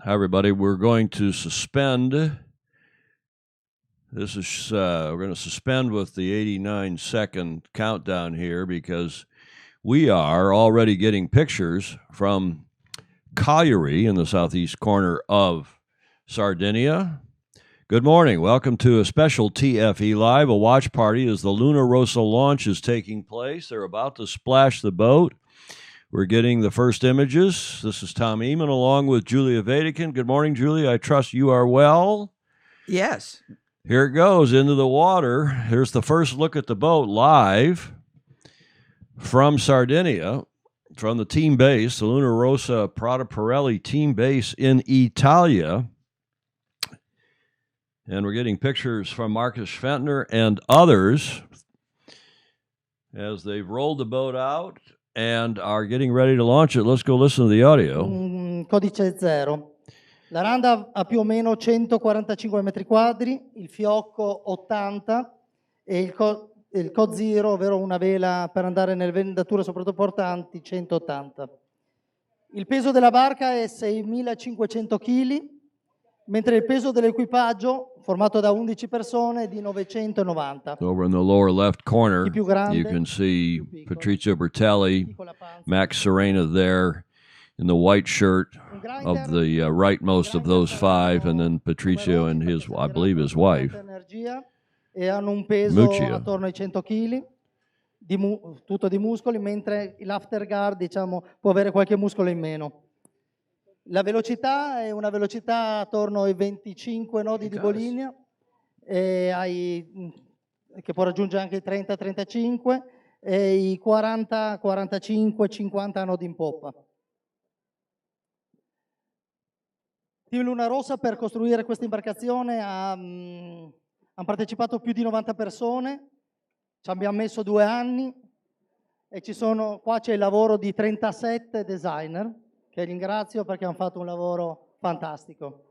Hi, everybody. We're going to suspend. We're going to suspend with the 89-second countdown here because we are already getting pictures from Cagliari in the southeast corner of Sardinia. Good morning. Welcome to a special TFE Live, a watch party as the Luna Rossa launch is taking place. They're about to splash the boat. We're getting the first images. This is Tom Ehman along with Julia Vatican. Good morning, Julia. I trust you are well. Yes. Here it goes into the water. Here's the first look at the boat live from Sardinia, from the team base, the Luna Rossa Prada Pirelli team base in Italia. And we're getting pictures from Marcus Fentner and others as they've rolled the boat out and are getting ready to launch it. Let's go listen to the audio. Codice 0. La randa ha più o meno 145 metri quadri, il fiocco 80 e il co 0, ovvero una vela per andare nelle vendature soprattutto portanti, 180. Il peso della barca è 6.500 kg, mentre il peso dell'equipaggio, formato da 11 persone, è di 990. Over in the lower left corner, Chi più grande, you can see più piccolo. Patrizio Bertelli, Piccola panza. Max Serena there in the white shirt of the rightmost of those five, and then Patrizio and his, I believe, his wife. E hanno un peso Muccia. attorno ai 100 kg, tutto di muscoli, mentre l'afterguard, diciamo, può avere qualche muscolo in meno. La velocità è una velocità attorno ai 25 nodi di bolinea, che può raggiungere anche i 30-35, e i 40, 45, 50 nodi in poppa. Team Luna Rossa per costruire questa imbarcazione hanno partecipato più di 90 persone, ci abbiamo messo 2 anni e qua c'è il lavoro di 37 designer, che ringrazio perché hanno fatto un lavoro fantastico.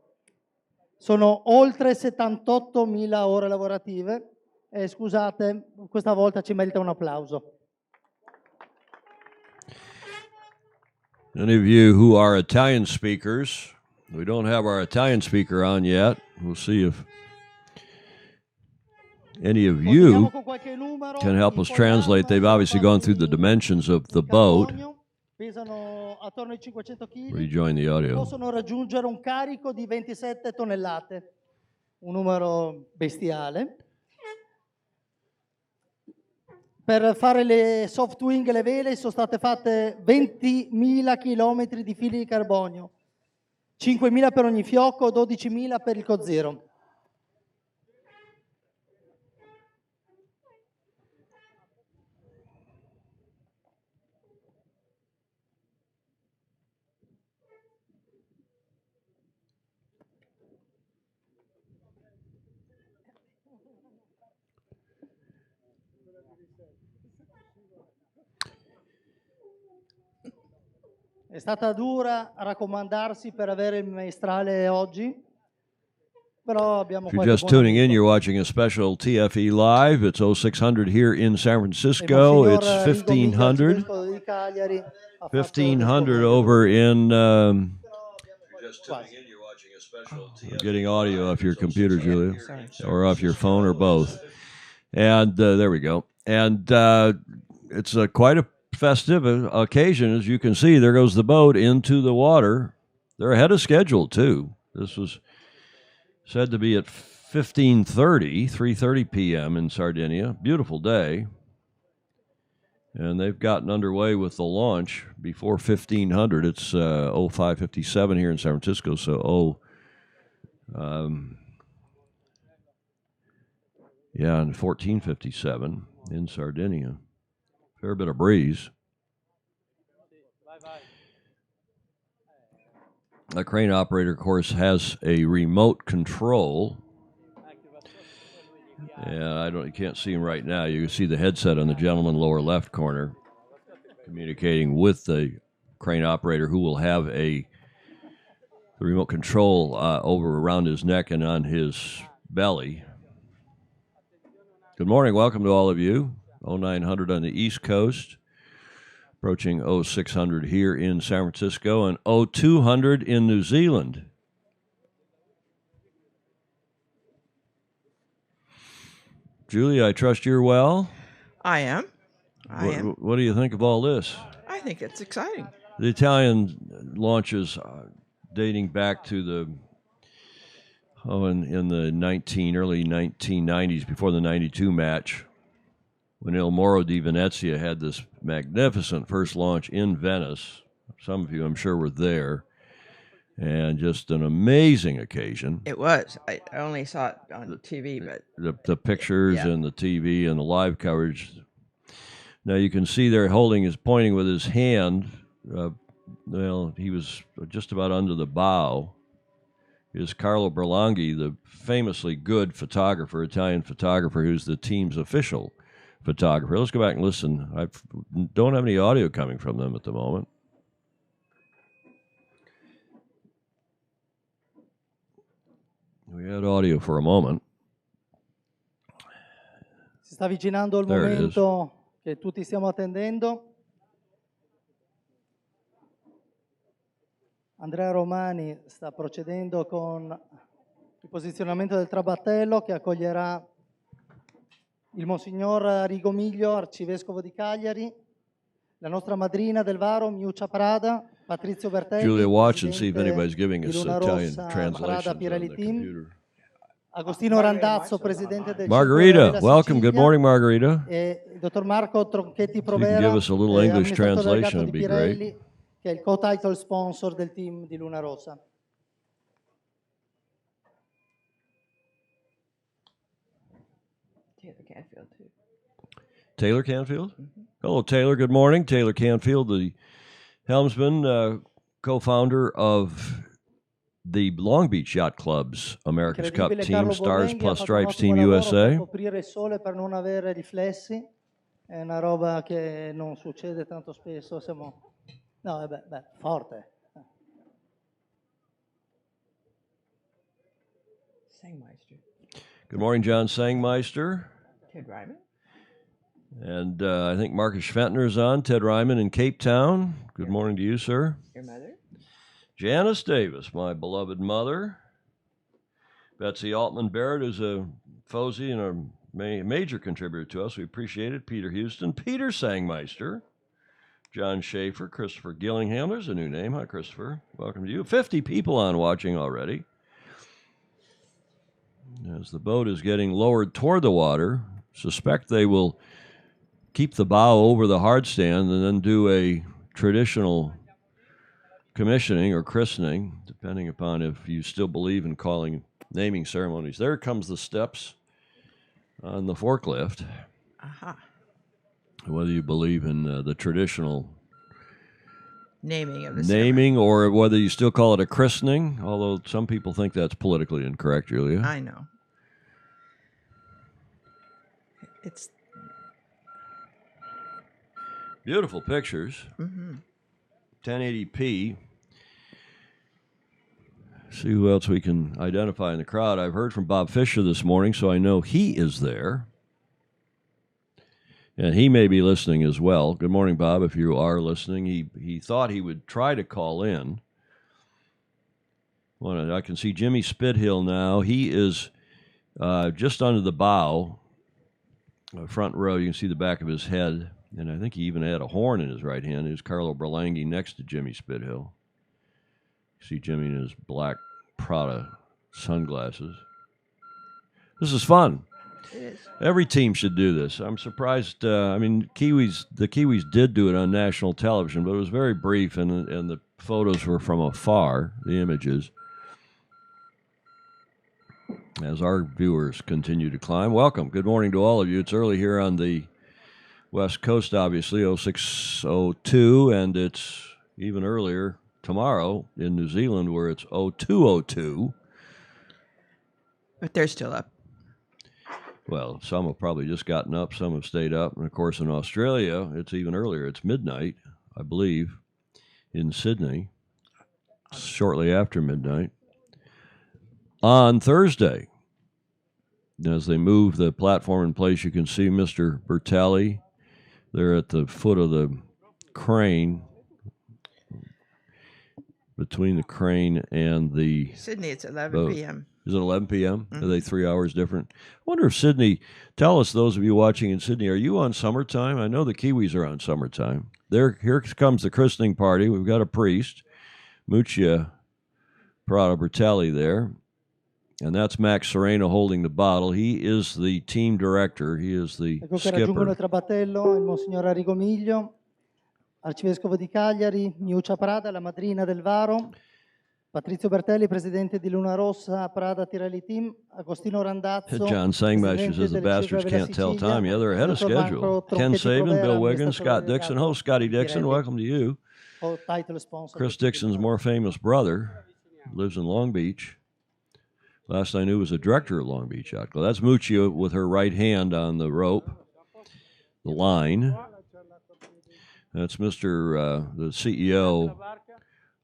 Sono oltre 78.000 ore lavorative e scusate, questa volta ci merita un applauso. Any of you who are Italian speakers, we don't have our Italian speaker on yet. We'll see if any of you can help us translate. They've obviously gone through the dimensions of the boat. Pesano attorno ai 500 kg. Rejoin the audio. Possono raggiungere un carico di 27 tonnellate, un numero bestiale. Per fare le soft wing e le vele sono state fatte 20.000 km di fili di carbonio, 5.000 per ogni fiocco, 12.000 per il co zero. È stata dura raccomandarsi per avere il maestrale oggi, però abbiamo If you're just tuning in, you're watching a special TFE Live. It's 0600 here in San Francisco. It's 1500. 1500 over in... You're just tuning in, you're watching a special TFE. Getting audio off your computer, Julia, or off your phone, or both. And there we go. And it's quite a festive occasion. As you can see, there goes the boat into the water. They're ahead of schedule, too. This was said to be at 3:30 p.m. in Sardinia. Beautiful day. And they've gotten underway with the launch before 1500. It's 05:57 here in San Francisco, so and 14:57 in Sardinia. Fair bit of breeze. The crane operator, of course, has a remote control. Yeah, you can't see him right now. You can see the headset on the gentleman lower left corner communicating with the crane operator, who will have the remote control over around his neck and on his belly. Good morning. Welcome to all of you. 0900 on the East Coast, approaching 0600 here in San Francisco, and 0200 in New Zealand. Julie, I trust you're well. I am. I am. What do you think of all this? I think it's exciting. The Italian launches dating back to the in the early 1990s, before the 92 match, when Il Moro di Venezia had this magnificent first launch in Venice. Some of you, I'm sure, were there. And just an amazing occasion. It was. I only saw it on TV, but The pictures and the TV and the live coverage. Now you can see there pointing with his hand. Well, he was just about under the bow. Is Carlo Berlanghi, the famously good photographer, Italian photographer, who's the team's official photographer. Let's go back and listen. I don't have any audio coming from them at the moment. We had audio for a moment. Si sta avvicinando il There it is. momento che tutti stiamo attendendo. Andrea Romani sta procedendo con il posizionamento del trabattello che accoglierà il Monsignor Rigomiglio, arcivescovo di Cagliari, la nostra madrina del Varo, Rossa Prada, Patrizio Bertelli, Julia, watch and see if presidente anybody's giving di us Luna Italian Rossa Prada translations on Pirelli the Team, computer. Agostino Randazzo, presidente del Margarita, Circolo della welcome. Good Sicilia, morning, Margarita. e il dottor Marco Tronchetti you can Provera, give us a little English amministratore translation, delegato it'd di be great. Pirelli, che è il co-title sponsor del team di Luna Rossa. Taylor Canfield too. Taylor Canfield? Hello, Taylor. Good morning. Taylor Canfield, the helmsman, co-founder of the Long Beach Yacht Club's America's Cup Incredibile, team, Carlo Stars Borlenghi ha Plus fatto un Stripes ottimo Team lavoro per USA. coprire il sole per non avere riflessi, è una roba che non succede tanto spesso. No, forte. Sangmeister. Good morning, John Sangmeister. Ted Ryman. And I think Marcus Schwentner's on. Ted Ryman in Cape Town. Good morning to you, sir. Your mother. Janice Davis, my beloved mother. Betsy Altman Barrett is a Fozy and a major contributor to us. We appreciate it. Peter Houston. Peter Sangmeister. John Schaefer. Christopher Gillingham. There's a new name. Hi, Christopher. Welcome to you. 50 people on watching already. As the boat is getting lowered toward the water, suspect they will keep the bow over the hard stand and then do a traditional commissioning or christening, depending upon if you still believe in naming ceremonies. There comes the steps on the forklift. Aha. Whether you believe in the traditional Naming of the naming or whether you still call it a christening, although some people think that's politically incorrect, Julia. I know. It's Beautiful pictures. 1080p. See who else we can identify in the crowd. I've heard from Bob Fisher this morning, so I know he is there. And he may be listening as well. Good morning, Bob, if you are listening. He thought he would try to call in. I can see Jimmy Spithill now. He is just under the bow, front row. You can see the back of his head. And I think he even had a horn in his right hand. There's Carlo Berlanghi next to Jimmy Spithill. You see Jimmy in his black Prada sunglasses. This is fun. It is. Every team should do this. I'm surprised. The Kiwis did do it on national television, but it was very brief, and the photos were from afar, the images. As our viewers continue to climb. Welcome. Good morning to all of you. It's early here on the West Coast, obviously, 06:02, and it's even earlier tomorrow in New Zealand where it's 02:02. But they're still up. Well, some have probably just gotten up, some have stayed up, and of course in Australia, it's even earlier. It's midnight, I believe, in Sydney, shortly after midnight. On Thursday, as they move the platform in place, you can see Mr. Bertelli. They're at the foot of the crane, between the crane and the Sydney, it's 11 boat. p.m. Is it 11 p.m.? Are they 3 hours different? I wonder if Sydney, tell us, those of you watching in Sydney, are you on summertime? I know the Kiwis are on summertime. Here comes the christening party. We've got a priest, Muccia Prada Pirelli there. And that's Max Sereno holding the bottle. He is the team director. He is the Ecco che raggiungono il skipper. trabattello il Monsignor Arrigo Miglio, Arcivescovo di Cagliari, Miuccia Prada, la madrina del Varo, Patrizio Bertelli, presidente di Luna Rossa Prada Pirelli Team, Agostino Randazzo, John Sangmash presidente says the delle bastards Circoli della can't tell Sicilia, time. Yeah, they're ahead of dottor schedule. Marco Ken Tronchetti Saban, Provera, Bill Wiggins, amministratore Scott Dixon. delegato Host Scotty Dixon, Pirelli, welcome to you. o title sponsor Chris del Dixon's Luna more Rossa. famous brother lives in Long Beach. Last I knew was a director of Long Beach Yacht Club. That's Muccia with her right hand on the rope, the line. That's Mr. The CEO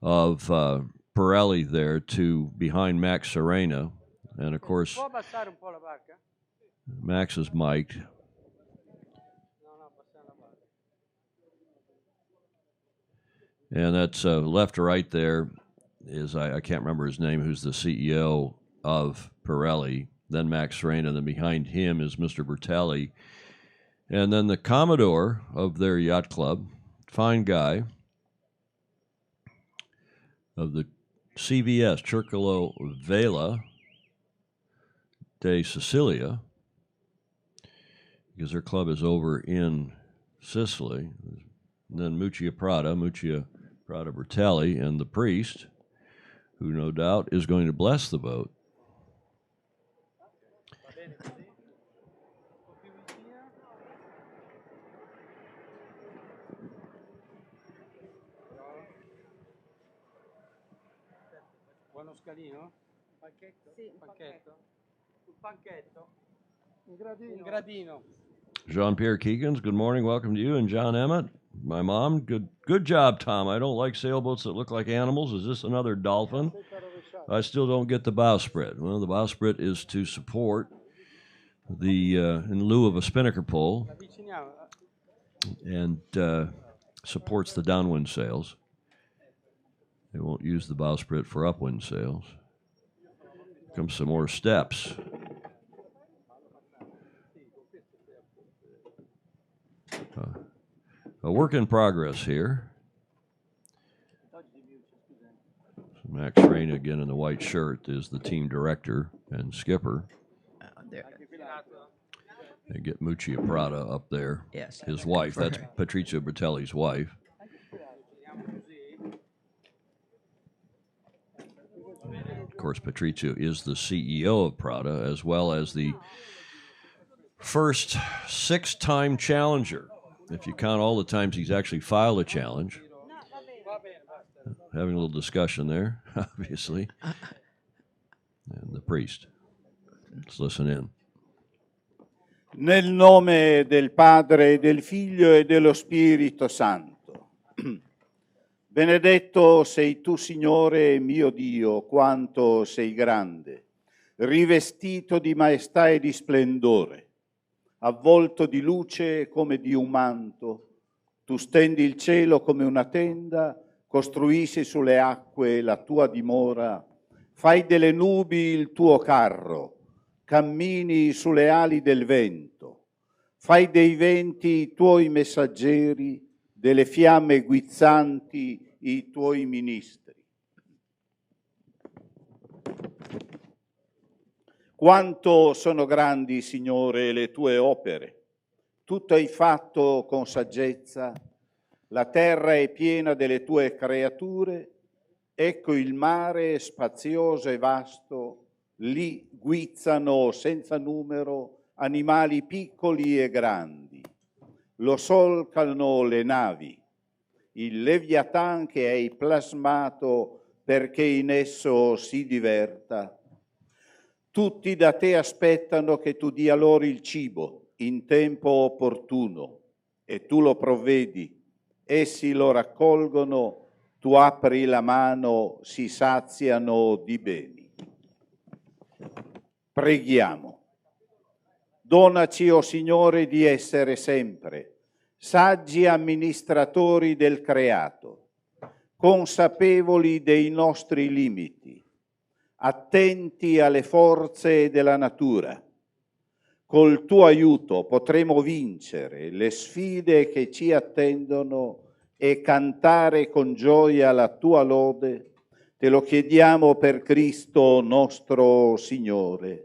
of Pirelli there to behind Max Serena. And, of course, Max is mic'd. And that's left to right there is, I can't remember his name, who's the CEO of Pirelli. Then Max Serena. Then behind him is Mr. Bertelli. And then the Commodore of their yacht club, fine guy, of the CVS, Circolo Vela de Sicilia, because their club is over in Sicily. And then Muccia Prada Bertelli, and the priest, who no doubt is going to bless the boat. Buono scalino? Panchetto? Sì, un panchetto. Un panchetto? Un gradino. Jean-Pierre Keegans, good morning, welcome to you. And John Emmett, my mom, good job, Tom. I don't like sailboats that look like animals. Is this another dolphin? I still don't get the bowsprit. Well, the bowsprit is to support the, in lieu of a spinnaker pole, and supports the downwind sails. They won't use the bowsprit for upwind sails. Comes some more steps. A work in progress here. Max Serena, again in the white shirt, is the team director and skipper. They get Muccia Prada up there. Yes. His wife. For That's her. Patrizio Bertelli's wife. Of course, Patrizio is the CEO of Prada, as well as the first 6-time challenger, if you count all the times he's actually filed a challenge. Having a little discussion there, obviously. And the priest. Let's listen in. Nel nome del Padre, del Figlio e dello Spirito Santo. Benedetto sei tu, Signore mio Dio, quanto sei grande, rivestito di maestà e di splendore, avvolto di luce come di un manto. Tu stendi il cielo come una tenda, costruisci sulle acque la tua dimora, fai delle nubi il tuo carro, cammini sulle ali del vento, fai dei venti i tuoi messaggeri, delle fiamme guizzanti i tuoi ministri. Quanto sono grandi, Signore, le tue opere. Tutto hai fatto con saggezza, la terra è piena delle tue creature, ecco il mare spazioso e vasto, lì guizzano senza numero animali piccoli e grandi, lo solcano le navi, il Leviathan che hai plasmato perché in esso si diverta. Tutti da te aspettano che tu dia loro il cibo in tempo opportuno e tu lo provvedi. Essi lo raccolgono, tu apri la mano, si saziano di beni. Preghiamo. Donaci, o Signore, di essere sempre saggi amministratori del creato, consapevoli dei nostri limiti, attenti alle forze della natura. Col tuo aiuto potremo vincere le sfide che ci attendono e cantare con gioia la tua lode. Te lo chiediamo per Cristo nostro Signore.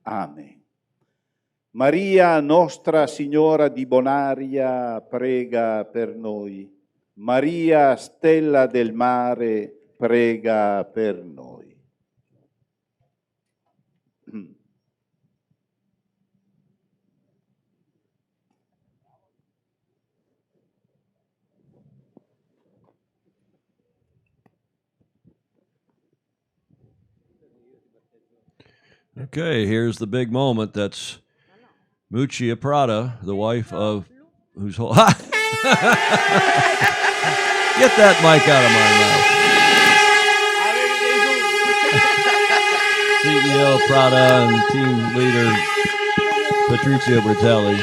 Amen. Maria, Nostra Signora di Bonaria, prega per noi. Maria, Stella del Mare, prega per noi. Okay, here's the big moment. That's Rossa Prada, the wife of who's Get that mic out of my mouth. CEO Prada and team leader Patrizio Bertelli.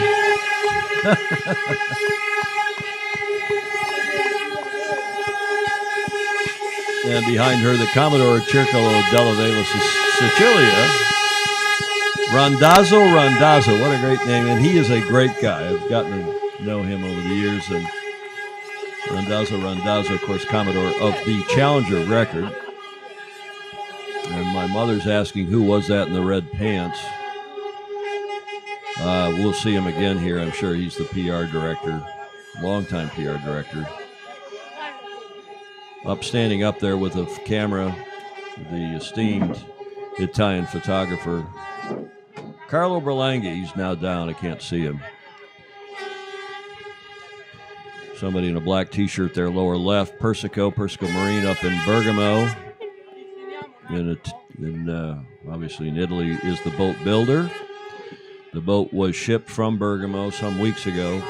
And behind her, the Commodore Circolo della Vela Sicilia. Randazzo, what a great name. And he is a great guy. I've gotten to know him over the years. And Randazzo, of course, Commodore of the Challenger record. And my mother's asking who was that in the red pants. We'll see him again here. I'm sure he's the PR director, longtime PR director. Standing up there with a camera, the esteemed Italian photographer, Carlo Berlanghi. He's now down. I can't see him. Somebody in a black T-shirt there, lower left. Persico Marine up in Bergamo. Obviously in Italy is the boat builder. The boat was shipped from Bergamo some weeks ago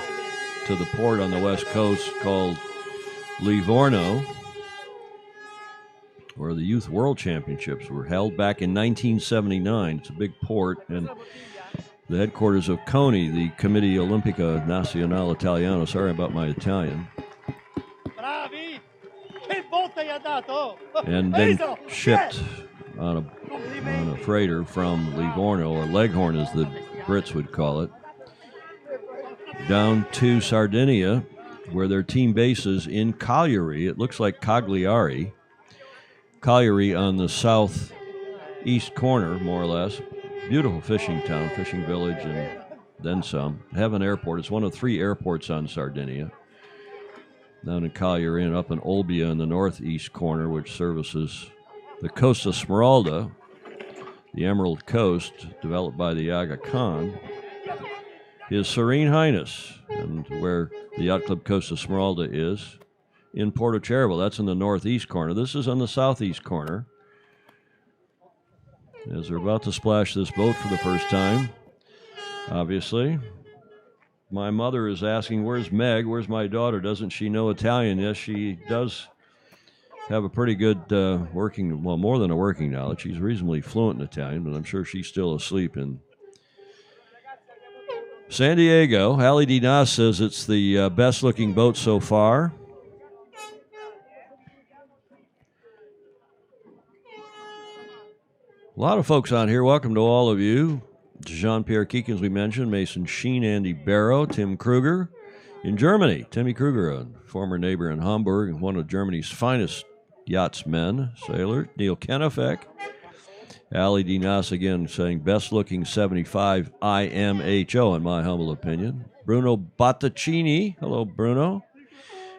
to the port on the west coast called Livorno, where the Youth World Championships were held back in 1979. It's a big port, and the headquarters of CONI, the Committee Olimpica Nazionale Italiano. Sorry about my Italian. And then shipped on a freighter from Livorno, or Leghorn as the Brits would call it, down to Sardinia, where their team base is in Cagliari. It looks like Cagliari. Cagliari on the southeast corner, more or less. Beautiful fishing town, fishing village, and then some. Have an airport. It's one of 3 airports on Sardinia. Down in Cagliari and up in Olbia in the northeast corner, which services the Costa Smeralda, the Emerald Coast, developed by the Aga Khan. His Serene Highness, and where the Yacht Club Costa Smeralda is, in Porto Cervo. That's in the northeast corner. This is on the southeast corner. As they're about to splash this boat for the first time, obviously. My mother is asking, where's Meg? Where's my daughter? Doesn't she know Italian? Yes, she does have a pretty good more than a working knowledge. She's reasonably fluent in Italian, but I'm sure she's still asleep in San Diego. Ali Dinas says it's the best-looking boat so far. A lot of folks on here. Welcome to all of you. Jean-Pierre Keekins, we mentioned, Mason Sheen, Andy Barrow, Tim Kruger in Germany. Timmy Kruger, a former neighbor in Hamburg and one of Germany's finest yachtsmen, sailor. Neil Kenefek. Ali Dinas again saying best-looking 75 IMHO, in my humble opinion. Bruno Battaccini. Hello, Bruno.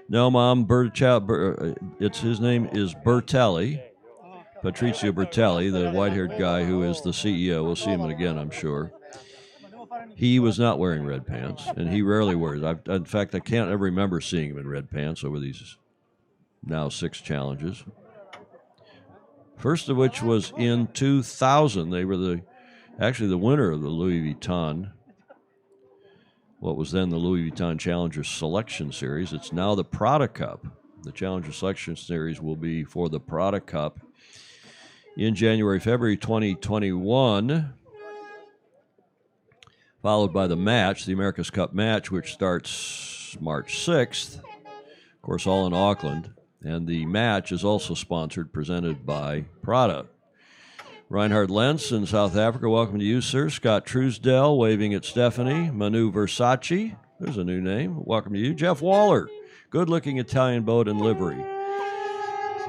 No, Mom, his name is Bertelli. Patrizio Bertelli, the white-haired guy who is the CEO. We'll see him again, I'm sure. He was not wearing red pants, and he rarely wears. In fact, I can't ever remember seeing him in red pants over these now 6 challenges. First of which was in 2000. They were actually the winner of the Louis Vuitton, what was then the Louis Vuitton Challenger Selection Series. It's now the Prada Cup. The Challenger Selection Series will be for the Prada Cup in February 2021, followed by the match, the America's Cup match, which starts March 6th, of course, all in Auckland. And the match is also presented by Prada. Reinhard Lentz in South Africa, welcome to you, sir. Scott Truesdell waving at Stephanie. Manu Versace, there's a new name. Welcome to you. Jeff Waller, good-looking Italian boat and livery.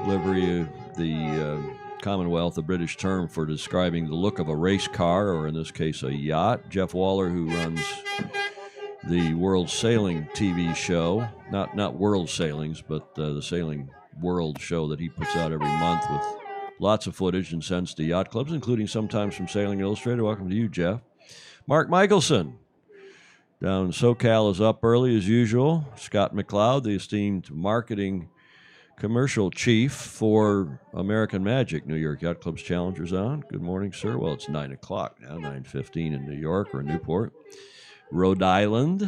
Livery, the Commonwealth, a British term for describing the look of a race car, or in this case, a yacht. Jeff Waller, who runs the World Sailing TV show, not World Sailings, but the Sailing World show that he puts out every month with lots of footage and sends to yacht clubs, including sometimes from Sailing Illustrated. Welcome to you, Jeff. Mark Michelson, down in SoCal, is up early as usual. Scott McLeod, the esteemed marketing commercial chief for American Magic, New York Yacht Club's Challengers on. Good morning, sir. Well, it's 9 o'clock now, 9:15 in New York or Newport. Rhode Island.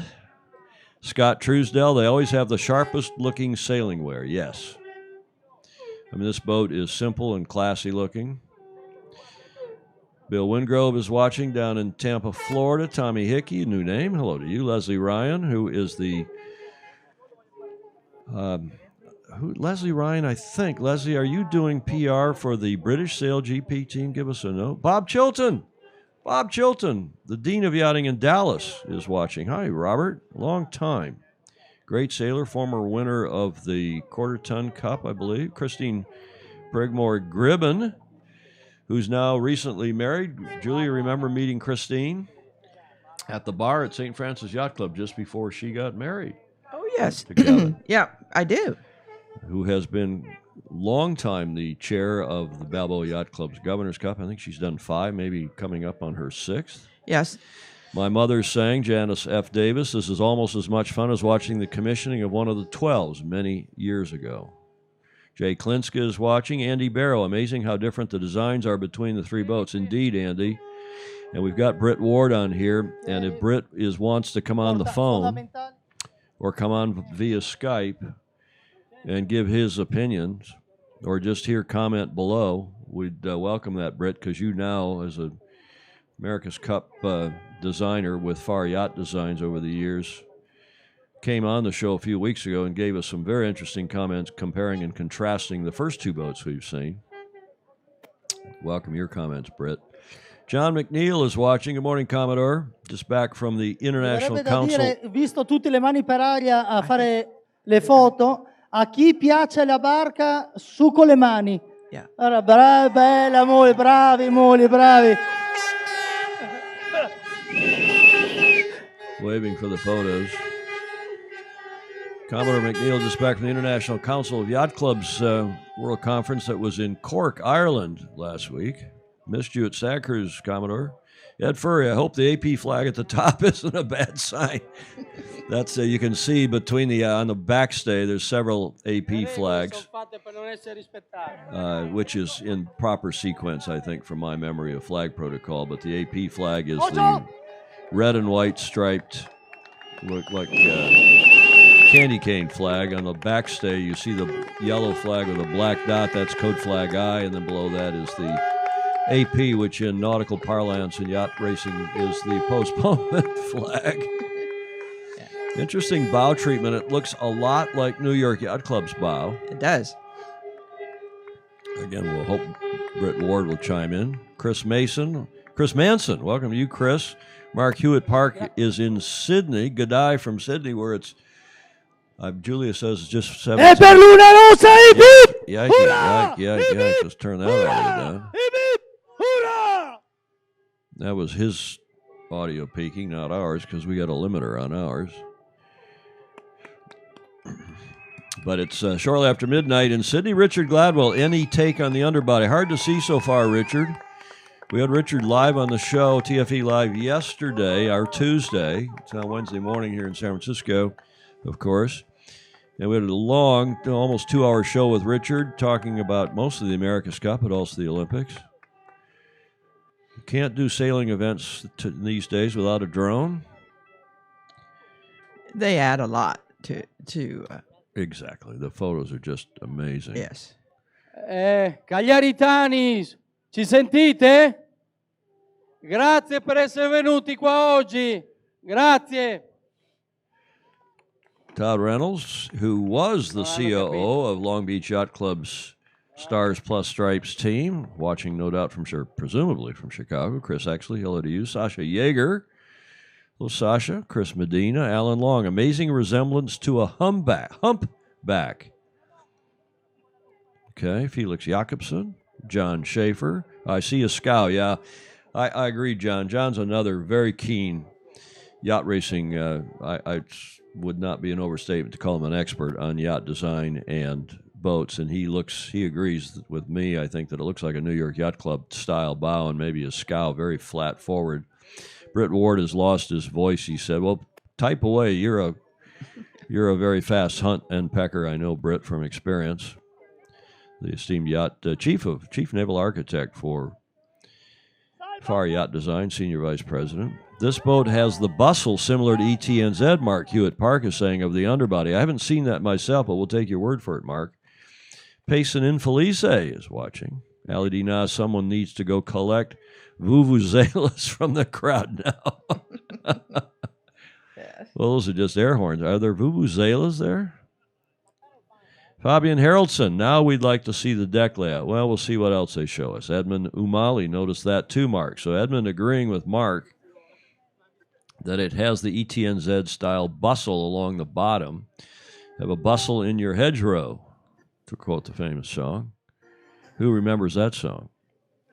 Scott Truesdell, they always have the sharpest looking sailing wear. Yes. I mean, this boat is simple and classy looking. Bill Wingrove is watching down in Tampa, Florida. Tommy Hickey, new name. Hello to you. Leslie Ryan, who is the... Leslie Ryan, I think. Leslie, are you doing PR for the British Sail GP team? Give us a note. Bob Chilton. Bob Chilton, the Dean of Yachting in Dallas, is watching. Hi, Robert. Long time. Great sailor, former winner of the Quarter-Ton Cup, I believe. Christine Brigmore-Gribben, who's now recently married. Julia, remember meeting Christine at the bar at St. Francis Yacht Club just before she got married? Oh, yes. To Kevin, Yeah, I do. who has been long time the chair of the Balboa Yacht Club's Governor's Cup. I think she's done 5, maybe coming up on her 6th. Yes. My mother sang, Janice F. Davis, this is almost as much fun as watching the commissioning of one of the 12s many years ago. Jay Klinska is watching. Andy Barrow, amazing how different the designs are between the 3 boats. Indeed, Andy. And we've got Britt Ward on here, and if Britt wants to come on the phone or come on via Skype and give his opinions or just hear comment below, we'd welcome that, Britt, because you now, as a America's Cup designer with Far Yacht Designs over the years, came on the show a few weeks ago and gave us some very interesting comments comparing and contrasting the first 2 boats we've seen. Welcome your comments, Britt. John McNeil is watching. Good morning, Commodore. Just back from the International Verrebbe da Council. dire, visto tutte le mani per aria a fare le foto, a chi piace la barca, su con le mani. Yeah. Allora, bella moglie, bravi mogli, bravi. Waving for the photos. Commodore McNeil just back from the International Council of Yacht Clubs World Conference that was in Cork, Ireland last week. Missed you at Sacres, Commodore. Ed Furry, I hope the AP flag at the top isn't a bad sign. That's you can see between the on the backstay there's several AP flags, which is in proper sequence, I think, from my memory of flag protocol. But the AP flag is the red and white striped, look like candy cane flag. On the backstay, you see the yellow flag with a black dot. That's code flag I, and then below that is the AP, which in nautical parlance and yacht racing is the postponement flag. Interesting bow treatment. It looks a lot like New York Yacht Club's bow. It does. Again, we'll hope Britt Ward will chime in. Chris Manson, welcome to you, Chris. Mark Hewitt Park is in Sydney. G'day from Sydney, where it's, Julia says it's just 7. E per Luna Rossa, hip hip! Yeah. Let's turn that audio down. Hip hip! Hurrah! That was his audio peaking, not ours, because we got a limiter on ours. But it's shortly after midnight in Sydney. Richard Gladwell, any take on the underbody? Hard to see so far, Richard. We had Richard live on the show, TFE Live, yesterday, our Tuesday. It's now Wednesday morning here in San Francisco, of course. And we had a long, almost 2-hour show with Richard, talking about mostly the America's Cup, but also the Olympics. You can't do sailing events these days without a drone. They add a lot to Exactly. The photos are just amazing. yes. Cagliaritanis, ci sentite? Grazie per essere venuti qua oggi. Grazie. Todd Reynolds, who was the COO of Long Beach Yacht Club's Stars Plus Stripes team, watching no doubt from presumably from Chicago. Chris Exley, hello to you. Sasha Yeager, hello Sasha. Chris Medina, Alan Long, amazing resemblance to a humpback. Okay, Felix Jakobsen, John Schaefer. I see a scow. Yeah, I agree, John. John's another very keen yacht racing. I would not be an overstatement to call him an expert on yacht design and boats, and he agrees with me. I think that it looks like a New York Yacht Club style bow and maybe a scow, very flat forward. Britt Ward has lost his voice. He said, "Well, type away. You're a very fast hunt and pecker. I know Britt from experience." The esteemed yacht chief naval architect for Far Yacht Design, senior vice president. This boat has the bustle similar to ETNZ, Mark Hewitt Park is saying, of the underbody. I haven't seen that myself, but we'll take your word for it, Mark. Payson Infelice is watching. Ali D. Nas, someone needs to go collect vuvuzelas from the crowd now. Yes. Well, those are just air horns. Are there vuvuzelas there? Fabian Haraldson, now we'd like to see the deck layout. Well, we'll see what else they show us. Edmund Umali noticed that too, Mark. So Edmund agreeing with Mark that it has the ETNZ-style bustle along the bottom. Have a bustle in your hedgerow, to quote the famous song. Who remembers that song?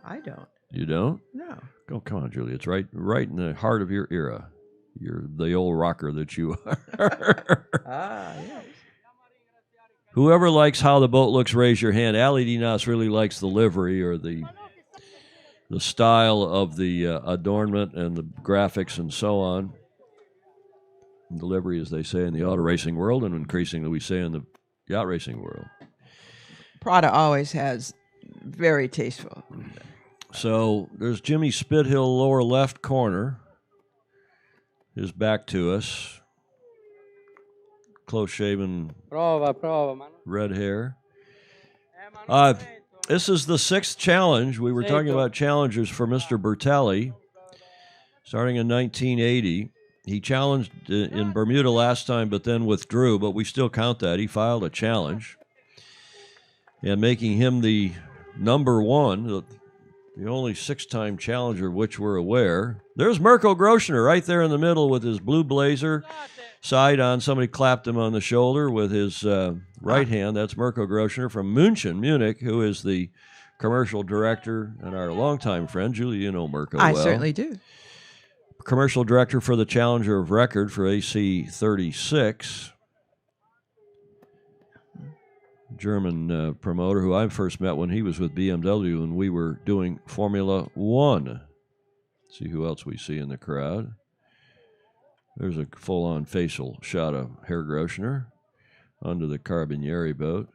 I don't. You don't? No. Oh, come on, Julie. It's right in the heart of your era. You're the old rocker that you are. Ah, yes. Whoever likes how the boat looks, raise your hand. Ali Dinas really likes the livery or the style of the adornment and the graphics and so on. The livery, as they say in the auto racing world, and increasingly we say in the yacht racing world. Prada always has very tasteful. So there's Jimmy Spithill, lower left corner. His back to us. Close-shaven, Prova. red hair. This is the 6th challenge. We were talking about challengers for Mr. Bertelli. Starting in 1980. He challenged in Bermuda last time, but then withdrew, but we still count that. He filed a challenge. And making him the number 1, the only 6-time challenger of which we're aware. There's Mirko Groschner right there in the middle with his blue blazer. Side on, somebody clapped him on the shoulder with his right hand. That's Mirko Groschner from Munich, who is the commercial director and our longtime friend. Julie, you know Mirko well. I certainly do. Commercial director for the Challenger of Record for AC 36. German promoter who I first met when he was with BMW and we were doing Formula One. See who else we see in the crowd. There's a full-on facial shot of Herr Groschner under the Carabinieri boat,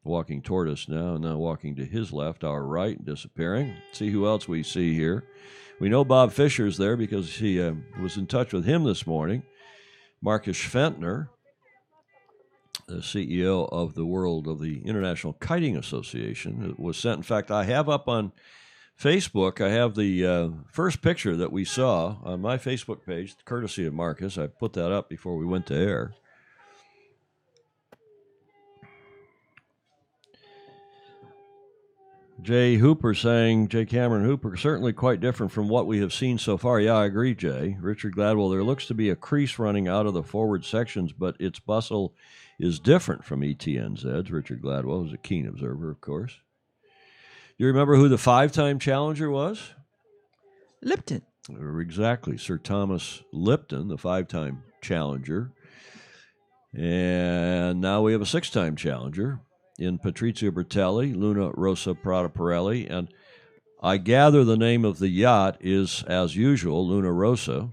walking toward us now, and now walking to his left, our right, disappearing. See who else we see here. We know Bob Fischer's there because he was in touch with him this morning. Marcus Schwentner, the CEO of the World of the International Kiting Association, it was sent. In fact, I have up on Facebook, I have the first picture that we saw on my Facebook page, courtesy of Marcus. I put that up before we went to air. Jay Cameron Hooper, certainly quite different from what we have seen so far. Yeah, I agree, Jay. Richard Gladwell, there looks to be a crease running out of the forward sections, but its bustle is different from ETNZ's. Richard Gladwell is a keen observer, of course. You remember who the 5-time challenger was? Lipton. Exactly. Sir Thomas Lipton, the 5-time challenger. And now we have a 6-time challenger in Patrizio Bertelli, Luna Rossa Prada Pirelli. And I gather the name of the yacht is, as usual, Luna Rossa.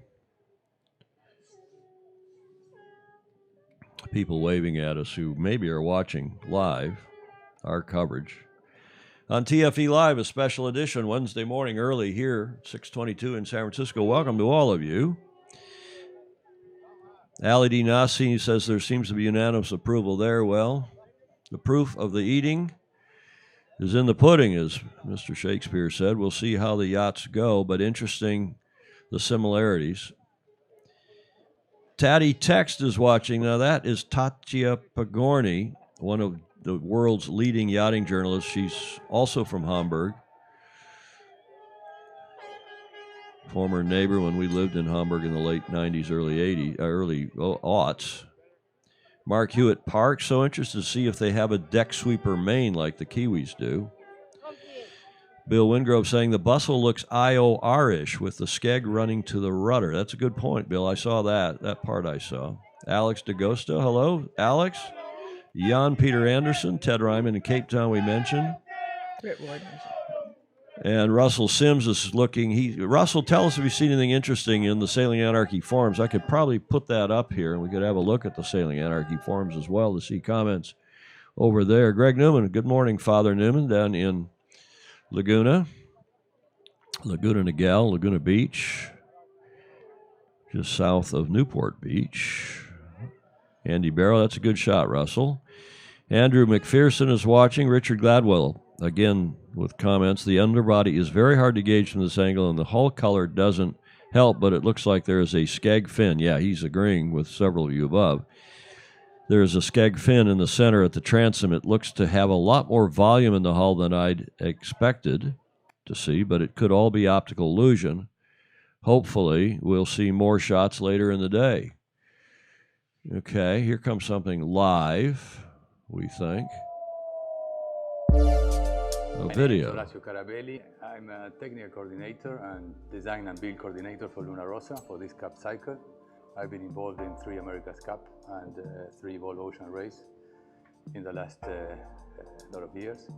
People waving at us who maybe are watching live our coverage. On TFE Live, a special edition Wednesday morning early here, 6:22 in San Francisco. Welcome to all of you. Ali D. Nasi says there seems to be unanimous approval there. Well, the proof of the eating is in the pudding, as Mr. Shakespeare said. We'll see how the yachts go, but interesting the similarities. Tatty Text is watching. Now, that is Tatya Pagorni, one of the world's leading yachting journalist. She's also from Hamburg. Former neighbor when we lived in Hamburg in the late 90s, early aughts. Mark Hewitt Park, so interested to see if they have a deck sweeper main like the Kiwis do. Bill Wingrove saying the bustle looks IOR-ish with the skeg running to the rudder. That's a good point, Bill. I saw that. That part I saw. Alex DeGosta, hello, Alex. Jan Peter Anderson, Ted Ryman in Cape Town we mentioned. Britt Ward. And Russell Sims is looking. Russell, tell us if you see anything interesting in the Sailing Anarchy forums. I could probably put that up here, and we could have a look at the Sailing Anarchy forums as well to see comments over there. Greg Newman, good morning, Father Newman, down in Laguna Niguel, Laguna Beach, just south of Newport Beach. Andy Barrow, that's a good shot, Russell. Andrew McPherson is watching. Richard Gladwell, again, with comments. The underbody is very hard to gauge from this angle, and the hull color doesn't help, but it looks like there is a skeg fin. Yeah, he's agreeing with several of you above. There is a skeg fin in the center at the transom. It looks to have a lot more volume in the hull than I'd expected to see, but it could all be optical illusion. Hopefully, we'll see more shots later in the day. Okay, here comes something live, we think. A video. My name is Orazio Carabelli. I'm a technical coordinator and design and build coordinator for Luna Rossa for this Cup cycle. I've been involved in 3 America's Cup and 3 Vol Ocean race in the last lot of years.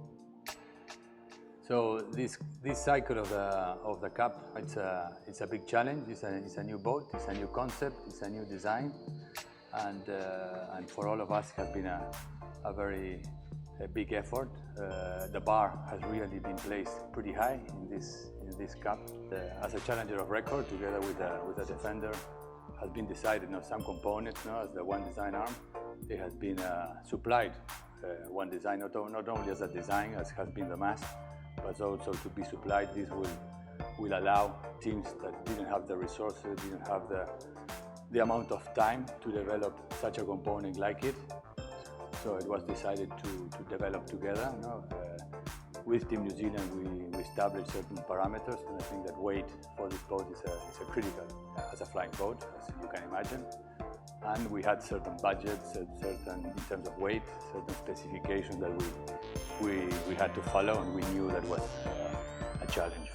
So this cycle of the Cup, it's a big challenge. It's a new boat, it's a new concept, it's a new design, and for all of us it has been a very big effort. The bar has really been placed pretty high in this Cup. As a challenger of record, together with a defender, has been decided. Some components, as the one design arm, it has been supplied. One design, not only as a design, as has been the mast, but also to be supplied. This will allow teams that didn't have the resources, didn't have the amount of time to develop such a component like it. So it was decided to develop together. With Team New Zealand, we established certain parameters, and I think that weight for this boat is a critical as a flying boat, as you can imagine. And we had certain budgets, certain in terms of weight, certain specifications that we had to follow, and we knew that was a challenge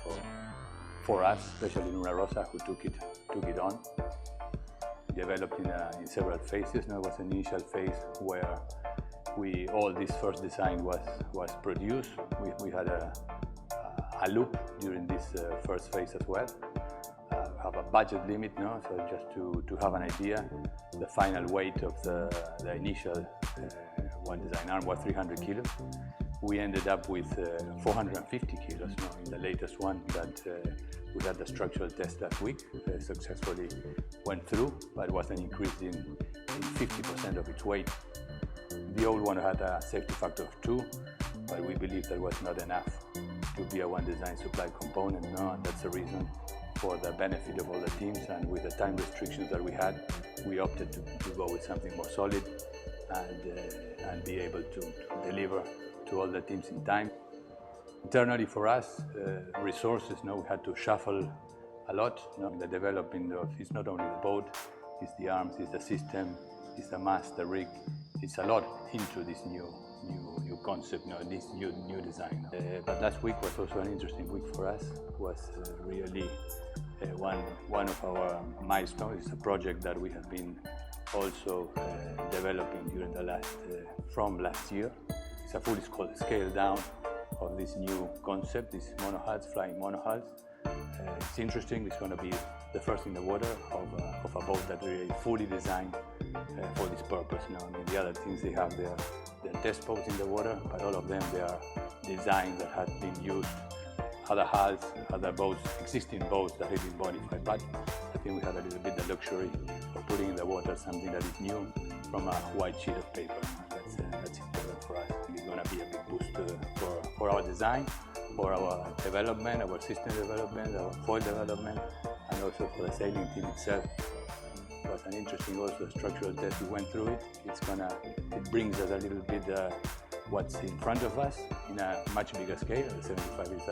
for us, especially Luna Rossa, who took it on. Developed in several phases. There was an initial phase where all this first design was produced. We had a loop during this first phase as well. Have a budget limit, so just to have an idea, the final weight of the initial one design arm was 300 kilos. We ended up with 450 kilos in the latest one that we had the structural test last week, successfully went through, but it was an increase in 50% of its weight. The old one had a safety factor of 2, but we believe that was not enough to be a one design supply component, and that's the reason for the benefit of all the teams, and with the time restrictions that we had, we opted to go with something more solid and be able to deliver to all the teams in time. Internally for us, resources, we had to shuffle a lot. The development of, it's not only the boat, it's the arms, it's the system, it's the mast, the rig. It's a lot into this new concept, this new design. But last week was also an interesting week for us. It was really one of our milestones. It's a project that we have been also developing during from last year. It's a fully scaled down of this new concept, these monohulls, flying monohulls. It's interesting. It's going to be the first in the water of a boat that really fully designed for this purpose. The other things, they have their test boats in the water, but all of them, they are designs that have been used, other hulls, other boats, existing boats that have been modified. But I think we have a little bit the luxury of putting in the water something that is new from a white sheet of paper. That's important for us. It's going to be a big boost for our design, for our development, our system development, our foil development, and also for the sailing team itself. It was an interesting also structural test. We went through it. It brings us a little bit what's in front of us in a much bigger scale. The 75 is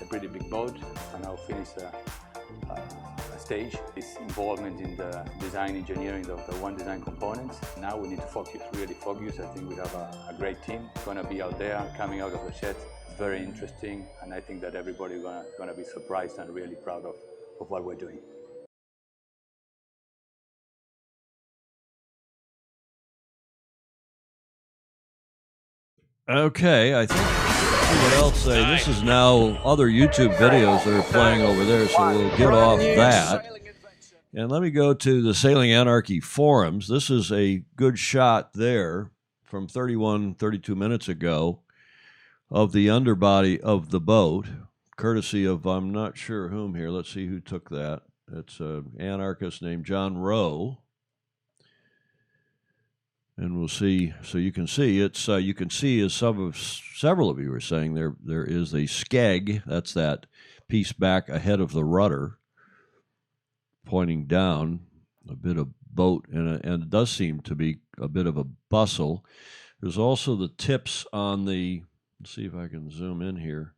a pretty big boat, and now finish a stage. This involvement in the design engineering of the one design components. Now we need to focus, really focus. I think we have a great team. It's going to be out there, coming out of the shed. Very interesting, and I think that everybody is going to be surprised and really proud of what we're doing. Okay, I think what else say. This is now other YouTube videos that are playing over there, so we'll get off that. And let me go to the Sailing Anarchy forums. This is a good shot there from 32 minutes ago of the underbody of the boat, courtesy of I'm not sure whom here. Let's see who took that. It's an anarchist named John Rowe. And we'll see. So you can see it's. You can see, as several of you were saying, there is a skeg. That's that piece back ahead of the rudder, pointing down. A bit of boat, and it does seem to be a bit of a bustle. There's also the tips on the. Let's see if I can zoom in here.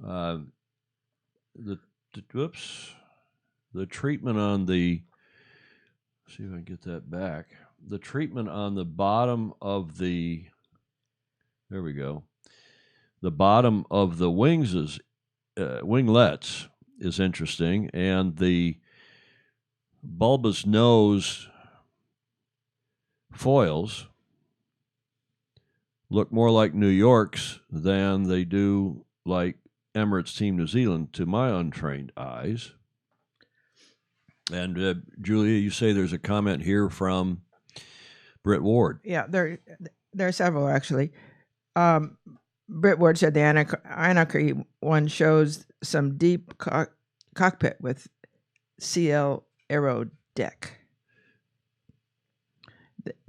The treatment on the. See if I can get that back. The treatment on the bottom of the, there we go. The bottom of the wings is, winglets is interesting, and the bulbous nose foils look more like New York's than they do like Emirates Team New Zealand to my untrained eyes. And Julia, you say there's a comment here from Britt Ward. Yeah, there are several actually. Britt Ward said the Anarchy one shows some deep cockpit with CL aero deck.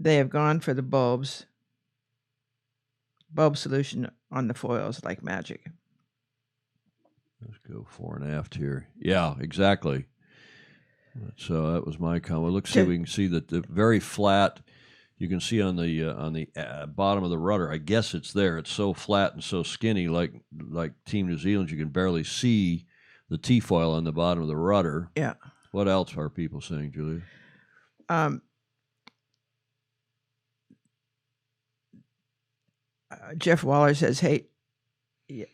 They have gone for the bulb solution on the foils like magic. Let's go fore and aft here. Yeah, exactly. So that was my comment. Let's see if we can see that the very flat. You can see on the bottom of the rudder. I guess it's there. It's so flat and so skinny, like Team New Zealand. You can barely see the T-foil on the bottom of the rudder. Yeah. What else are people saying, Julia? Jeff Waller says, "Hey,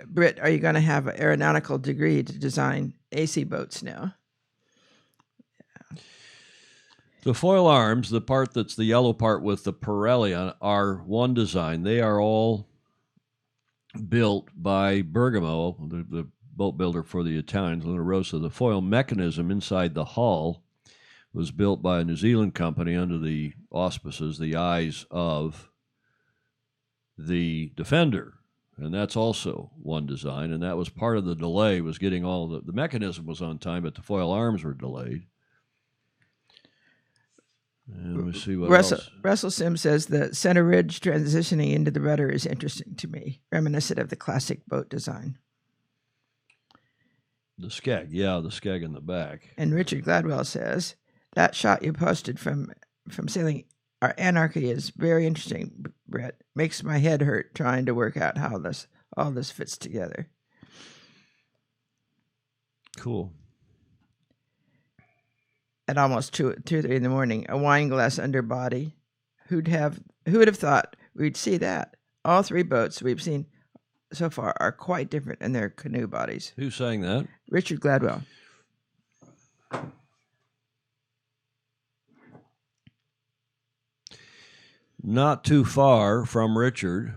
Britt, are you going to have an aeronautical degree to design AC boats now?" The foil arms, the part that's the yellow part with the Pirelli on, are one design. They are all built by Bergamo, the boat builder for the Italians, Luna Rossa. The foil mechanism inside the hull was built by a New Zealand company under the auspices, the eyes of the Defender. And that's also one design. And that was part of the delay, was getting all the mechanism was on time, but the foil arms were delayed. And we see what else. Russell Sims says the center ridge transitioning into the rudder is interesting to me, reminiscent of the classic boat design. The skeg, yeah, the skeg in the back. And Richard Gladwell says that shot you posted from Sailing Our Anarchy is very interesting, Brett. Makes my head hurt trying to work out how all this fits together. Cool. At almost 2 or 3 in the morning, a wine glass underbody. Who would have thought we'd see that? All 3 boats we've seen so far are quite different in their canoe bodies. Who's saying that? Richard Gladwell. Not too far from Richard,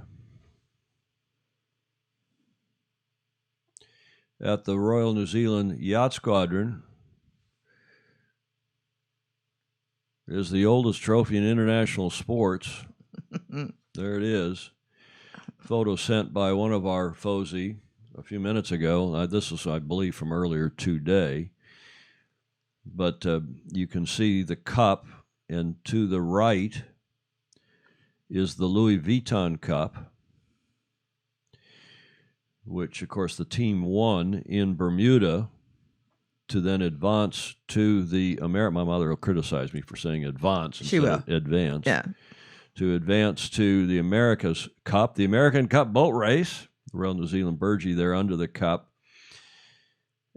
at the Royal New Zealand Yacht Squadron, is the oldest trophy in international sports. There it is. Photo sent by one of our FOSI a few minutes ago. This is, I believe, from earlier today. But you can see the cup, and to the right is the Louis Vuitton Cup, which, of course, the team won in Bermuda to then advance to the American. My mother will criticize me for saying advance instead of advance. Yeah. to advance to the America's Cup, the American Cup boat race. The Royal New Zealand Burgee there under the cup.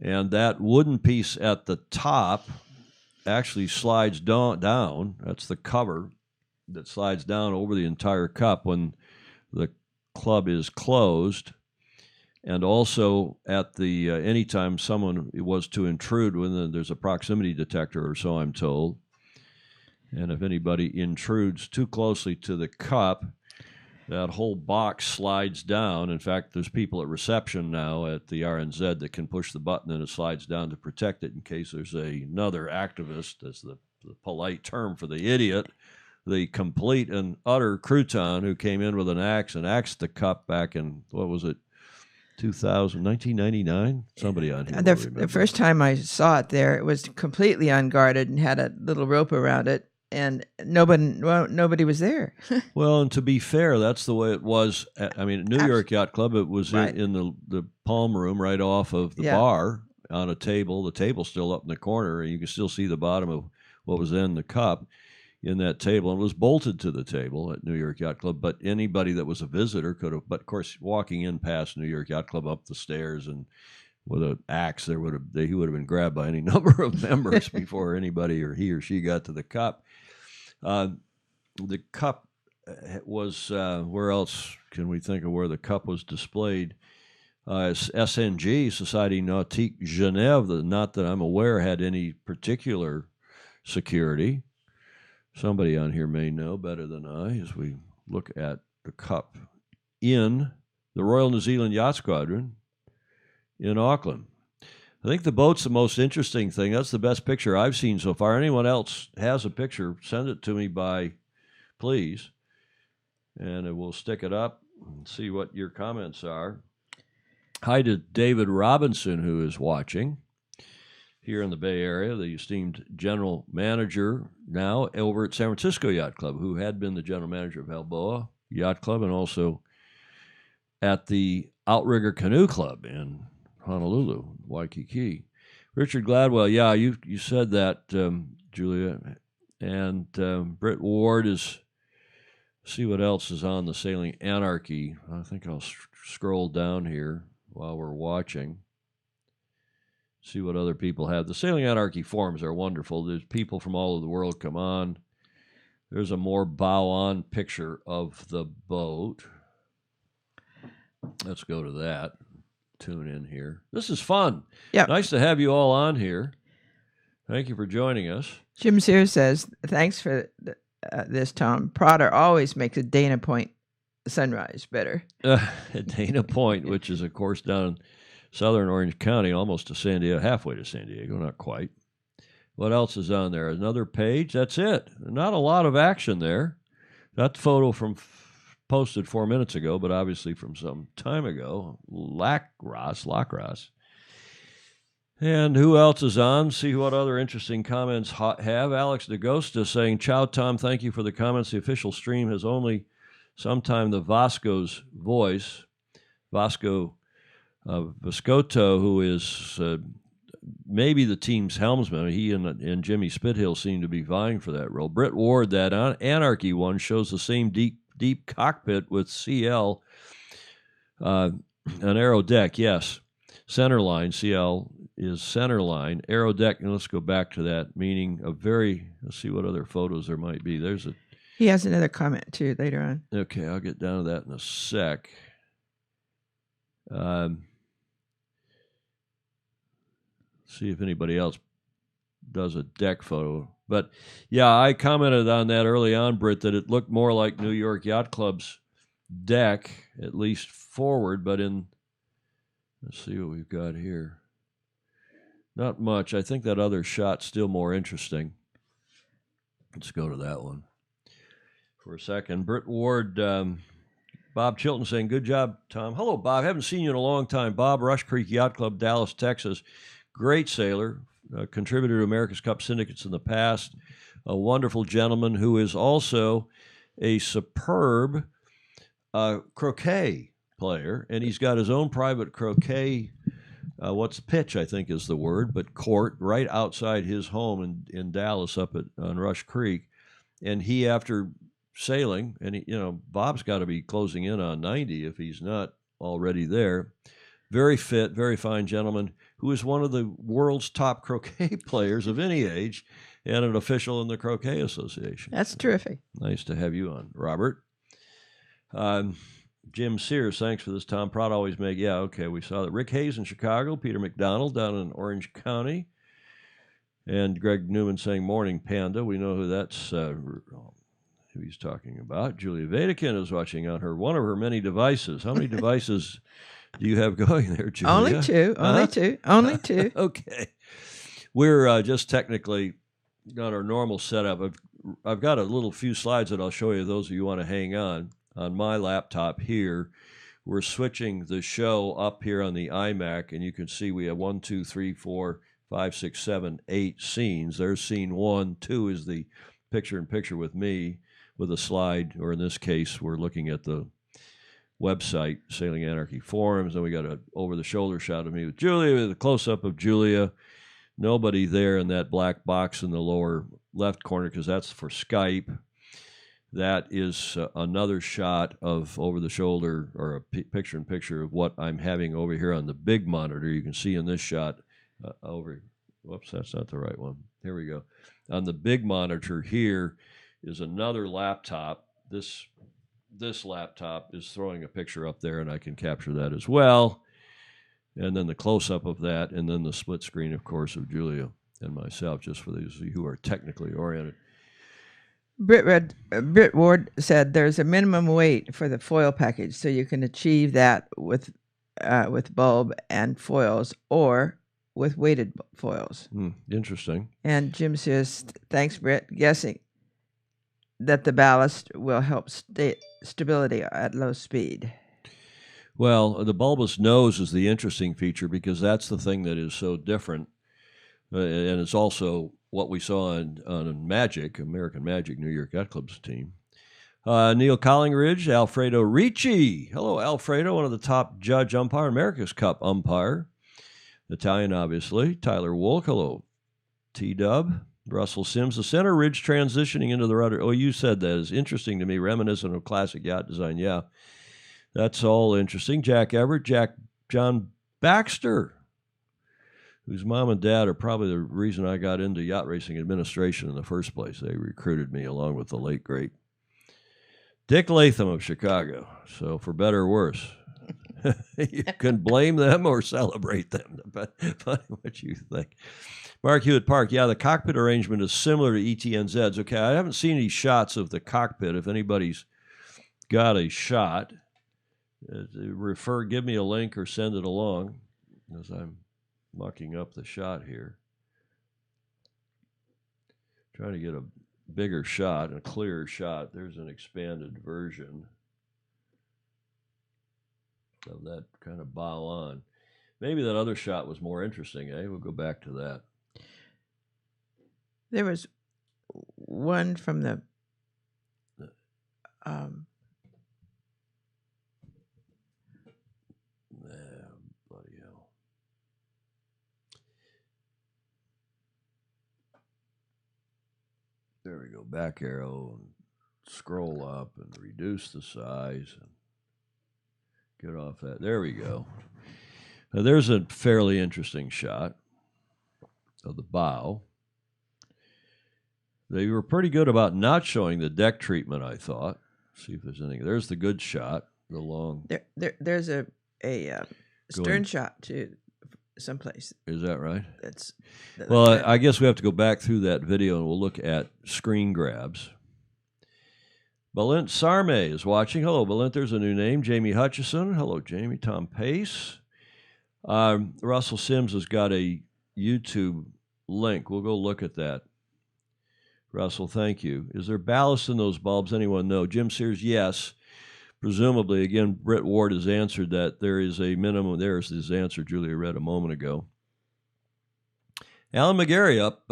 And that wooden piece at the top actually slides down. That's the cover that slides down over the entire cup when the club is closed. And also at the anytime someone was to intrude, when there's a proximity detector or so, I'm told. And if anybody intrudes too closely to the cup, that whole box slides down. In fact, there's people at reception now at the RNZ that can push the button and it slides down to protect it in case there's another activist, that's the polite term for the idiot, the complete and utter crouton who came in with an axe and axed the cup back in, what was it, 1999? Somebody on here. The first time I saw it there, it was completely unguarded and had a little rope around it. And nobody was there. Well, and to be fair, that's the way it was. I mean, at New York Yacht Club, it was right. in the palm room right off of the bar on a table. The table's still up in the corner, and you can still see the bottom of what was in the cup in that table. And it was bolted to the table at New York Yacht Club, but anybody that was a visitor could have. But, of course, walking in past New York Yacht Club up the stairs and with an axe, he would have been grabbed by any number of members before anybody or he or she got to the cup. The cup was, where else can we think of where the cup was displayed? SNG, Société Nautique Genève, not that I'm aware had any particular security. Somebody on here may know better than I as we look at the cup in the Royal New Zealand Yacht Squadron in Auckland. I think the boat's the most interesting thing. That's the best picture I've seen so far. Anyone else has a picture, send it to me please. And we'll stick it up and see what your comments are. Hi to David Robinson, who is watching here in the Bay Area, the esteemed general manager now over at San Francisco Yacht Club, who had been the general manager of Balboa Yacht Club and also at the Outrigger Canoe Club in Honolulu, Waikiki. Richard Gladwell, yeah, you said that, Julia. And Britt Ward is, see what else is on the Sailing Anarchy. I think I'll scroll down here while we're watching. See what other people have. The Sailing Anarchy forums are wonderful. There's people from all over the world come on. There's a more bow-on picture of the boat. Let's go to that. Tune in here. This is fun. Yeah. Nice to have you all on here. Thank you for joining us. Jim Sears says, thanks for this, Tom. Prada always makes a Dana Point sunrise better. Dana Point, which is, of course, down in southern Orange County, almost to San Diego, halfway to San Diego, not quite. What else is on there? Another page. That's it. Not a lot of action there. That photo from posted 4 minutes ago, but obviously from some time ago. Lacrosse. And who else is on? See what other interesting comments have. Alex DeGosta saying, ciao, Tom. Thank you for the comments. The official stream has only sometime the Vasco's voice. Vasco Viscotto, who is maybe the team's helmsman. He and Jimmy Spithill seem to be vying for that role. Britt Ward, that Anarchy one, shows the same deep cockpit with CL, an aero deck, yes. Center line, CL is center line. Aero deck, and let's go back to that, meaning let's see what other photos there might be. He has another comment, too, later on. Okay, I'll get down to that in a sec. See if anybody else does a deck photo. But, yeah, I commented on that early on, Britt, that it looked more like New York Yacht Club's deck, at least forward, but let's see what we've got here. Not much. I think that other shot's still more interesting. Let's go to that one for a second. Britt Ward, Bob Chilton saying, good job, Tom. Hello, Bob. Haven't seen you in a long time. Bob, Rush Creek Yacht Club, Dallas, Texas. Great sailor, contributor to America's Cup syndicates in the past. A wonderful gentleman who is also a superb croquet player, and he's got his own private croquet, pitch, I think is the word, but court right outside his home in Dallas up on Rush Creek. And he, after sailing, and Bob's got to be closing in on 90 if he's not already there. Very fit, very fine gentleman who is one of the world's top croquet players of any age and an official in the Croquet Association. That's terrific. Nice to have you on, Robert. Jim Sears, thanks for this, Tom. Proud always make. Yeah, okay, we saw that. Rick Hayes in Chicago, Peter McDonald down in Orange County, and Greg Newman saying morning panda. We know who that's, who he's talking about. Julia Vatican is watching on one of her many devices. How many devices do you have going there, Julia? Only two. Only two. Okay. We're just technically got our normal setup. I've got a little few slides that I'll show you, those of you who want to hang on my laptop here. We're switching the show up here on the iMac, and you can see we have 1, 2, 3, 4, 5, 6, 7, 8 scenes. There's scene 1. 2 is the picture-in-picture with me with a slide, or in this case, we're looking at the website, Sailing Anarchy Forums, and we got an over-the-shoulder shot of me with Julia, with a close-up of Julia. Nobody there in that black box in the lower left corner, because that's for Skype. That is another shot of over-the-shoulder, or a picture-in-picture of what I'm having over here on the big monitor. You can see in this shot whoops, that's not the right one. Here we go. On the big monitor here is another laptop. This laptop is throwing a picture up there, and I can capture that as well. And then the close-up of that, and then the split screen, of course, of Julia and myself, just for those of you who are technically oriented. Britt Ward said there's a minimum weight for the foil package, so you can achieve that with bulb and foils, or with weighted foils. Interesting. And Jim says, thanks, Britt, guessing that the ballast will help stability at low speed. Well, the bulbous nose is the interesting feature, because that's the thing that is so different. And it's also what we saw on Magic, American Magic, New York Yacht Club's team. Neil Collingridge, Alfredo Ricci. Hello, Alfredo, one of the top judge umpire, America's Cup umpire. Italian, obviously. Tyler Wolk. Hello, T-Dub. Russell Sims, the center ridge transitioning into the rudder. Oh, you said that is interesting to me, reminiscent of classic yacht design. Yeah, that's all interesting. Jack Everett, John Baxter, whose mom and dad are probably the reason I got into yacht racing administration in the first place. They recruited me along with the late, great Dick Latham of Chicago. So for better or worse, you can blame them or celebrate them, depending on what you think. Mark Hewitt Park, yeah, the cockpit arrangement is similar to ETNZ's. Okay, I haven't seen any shots of the cockpit. If anybody's got a shot, give me a link or send it along, as I'm mucking up the shot here. Trying to get a bigger shot, a clearer shot. There's an expanded version of that kind of bow on. Maybe that other shot was more interesting, eh? We'll go back to that. There was one from the bloody hell. There we go. Back arrow and scroll up and reduce the size and get off that. There we go. Now there's a fairly interesting shot of the bow. They were pretty good about not showing the deck treatment, I thought. See if there's anything. There's the good shot, the long. There's a stern shot too, someplace. Is that right? Well, I guess we have to go back through that video and we'll look at screen grabs. Balint Sarme is watching. Hello, Balint. There's a new name. Jamie Hutchison. Hello, Jamie. Tom Pace. Russell Sims has got a YouTube link. We'll go look at that. Russell, thank you. Is there ballast in those bulbs? Anyone know? Jim Sears, yes. Presumably, again, Britt Ward has answered that there is a minimum. There's his answer Julia read a moment ago. Alan McGarry up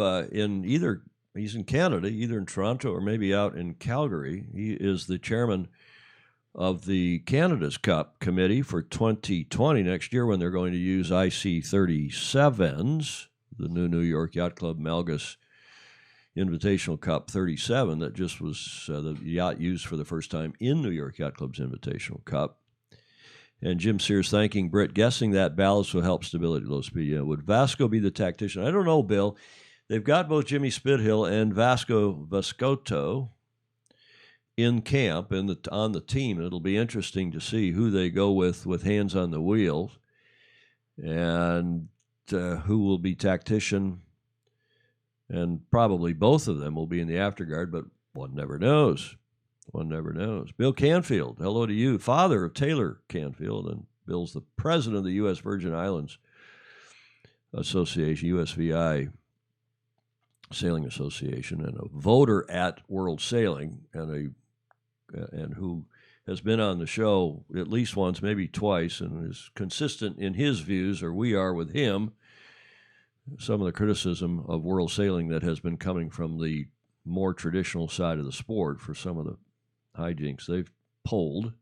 he's in Canada, either in Toronto or maybe out in Calgary. He is the chairman of the Canada's Cup Committee for 2020 next year, when they're going to use IC-37s, the new New York Yacht Club Malgus Invitational Cup 37 that just was the yacht used for the first time in New York Yacht Club's Invitational Cup. And Jim Sears thanking Britt, guessing that ballast will help stability, low speed. Would Vasco be the tactician? I don't know, Bill. They've got both Jimmy Spithill and Vasco Vescoto in camp and on the team. It'll be interesting to see who they go with hands on the wheels and who will be tactician. And probably both of them will be in the afterguard, but one never knows. One never knows. Bill Canfield, hello to you, father of Taylor Canfield, and Bill's the president of the U.S. Virgin Islands Association, USVI Sailing Association, and a voter at World Sailing, and who has been on the show at least once, maybe twice, and is consistent in his views, or we are with him. Some of the criticism of world sailing that has been coming from the more traditional side of the sport for some of the hijinks they've pulled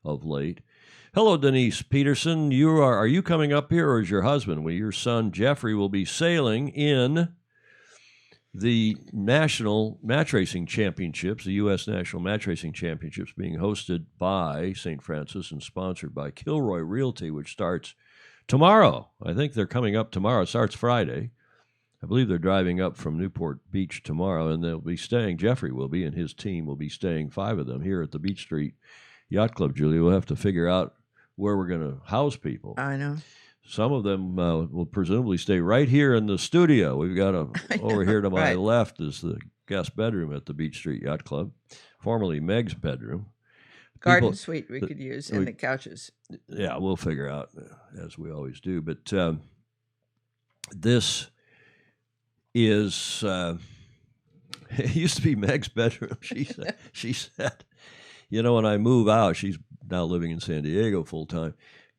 of late. Hello, Denise Peterson. Are you coming up here, or is your husband? Well, your son Jeffrey will be sailing in the National Match Racing Championships, the U.S. National Match Racing Championships, being hosted by St. Francis and sponsored by Kilroy Realty, which starts tomorrow. I think they're coming up tomorrow. It starts Friday. I believe they're driving up from Newport Beach tomorrow, and they'll be staying, Jeffrey will be, and his team will be staying, 5 of them, here at the Beach Street Yacht Club, Julia. We'll have to figure out where we're going to house people. I know. Some of them will presumably stay right here in the studio. We've got over here to my left is the guest bedroom at the Beach Street Yacht Club, formerly Meg's bedroom. Garden suite we could use, and the couches. Yeah, we'll figure out, as we always do. But this is, it used to be Meg's bedroom. She said, you know, when I move out, she's now living in San Diego full time.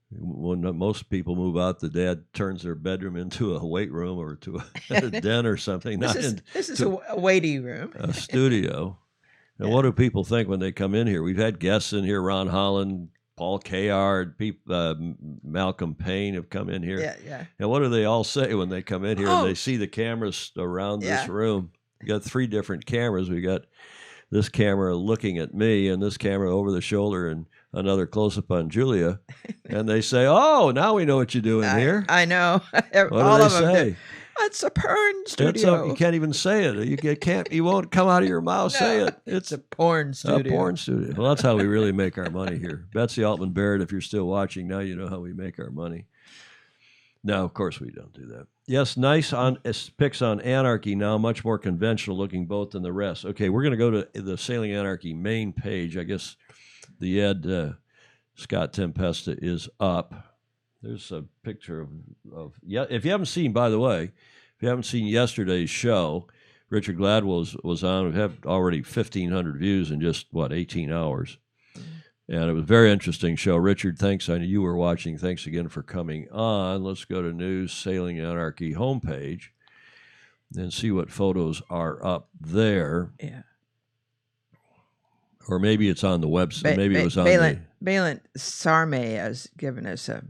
When most people move out, the dad turns their bedroom into a weight room or to a den or something. This is a weighty room. A studio. And what do people think when they come in here? We've had guests in here, Ron Holland, Paul Kayard, Malcolm Payne have come in here. Yeah. And what do they all say when they come in here and they see the cameras around this room? We got 3 different cameras. We got this camera looking at me and this camera over the shoulder and another close-up on Julia. And they say, oh, now we know what you do in here. I know. What all do of they them say? do. It's a porn studio. You can't even say it. You won't come out of your mouth. Say it. It's a porn studio. A porn studio. Well, that's how we really make our money here. Betsy Altman Barrett, if you're still watching, now you know how we make our money. No, of course we don't do that. Yes, nice pics on Anarchy now, much more conventional looking boat than the rest. Okay, we're going to go to the Sailing Anarchy main page. I guess the Ed Scott Tempesta is up. There's a picture of if you haven't seen, by the way, if you haven't seen yesterday's show, Richard Gladwell was on. We've had already 1,500 views in just, 18 hours. And it was a very interesting show. Richard, thanks. I know you were watching. Thanks again for coming on. Let's go to News Sailing Anarchy homepage and see what photos are up there. Yeah. Or maybe it's on the website. Maybe it was on Balint Sarme has given us a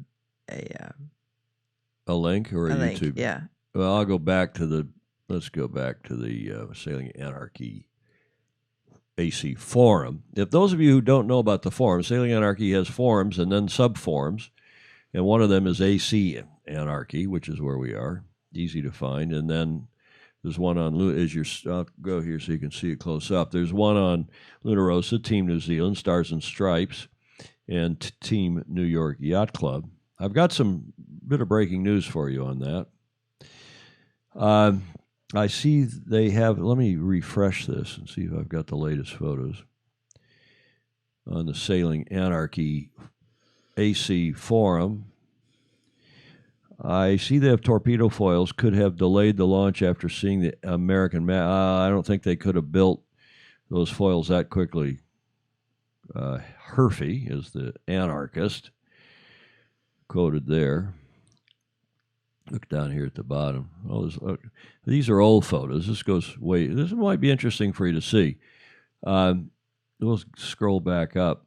link or a YouTube. Link, yeah. Well, let's go back to the Sailing Anarchy AC forum. If those of you who don't know about the forum, Sailing Anarchy has forums and then sub-forums, and one of them is AC Anarchy, which is where we are, easy to find, and then there's one on, I'll go here so you can see it close up. There's one on Luna Rossa, Team New Zealand, Stars and Stripes, and Team New York Yacht Club. I've got some bit of breaking news for you on that. I see they have, let me refresh this and see if I've got the latest photos on the Sailing Anarchy AC forum. I see they have torpedo foils, could have delayed the launch after seeing the American map. I don't think they could have built those foils that quickly. Herfey is the anarchist, quoted there. Look down here at the bottom. These are old photos. This might be interesting for you to see. We'll scroll back up.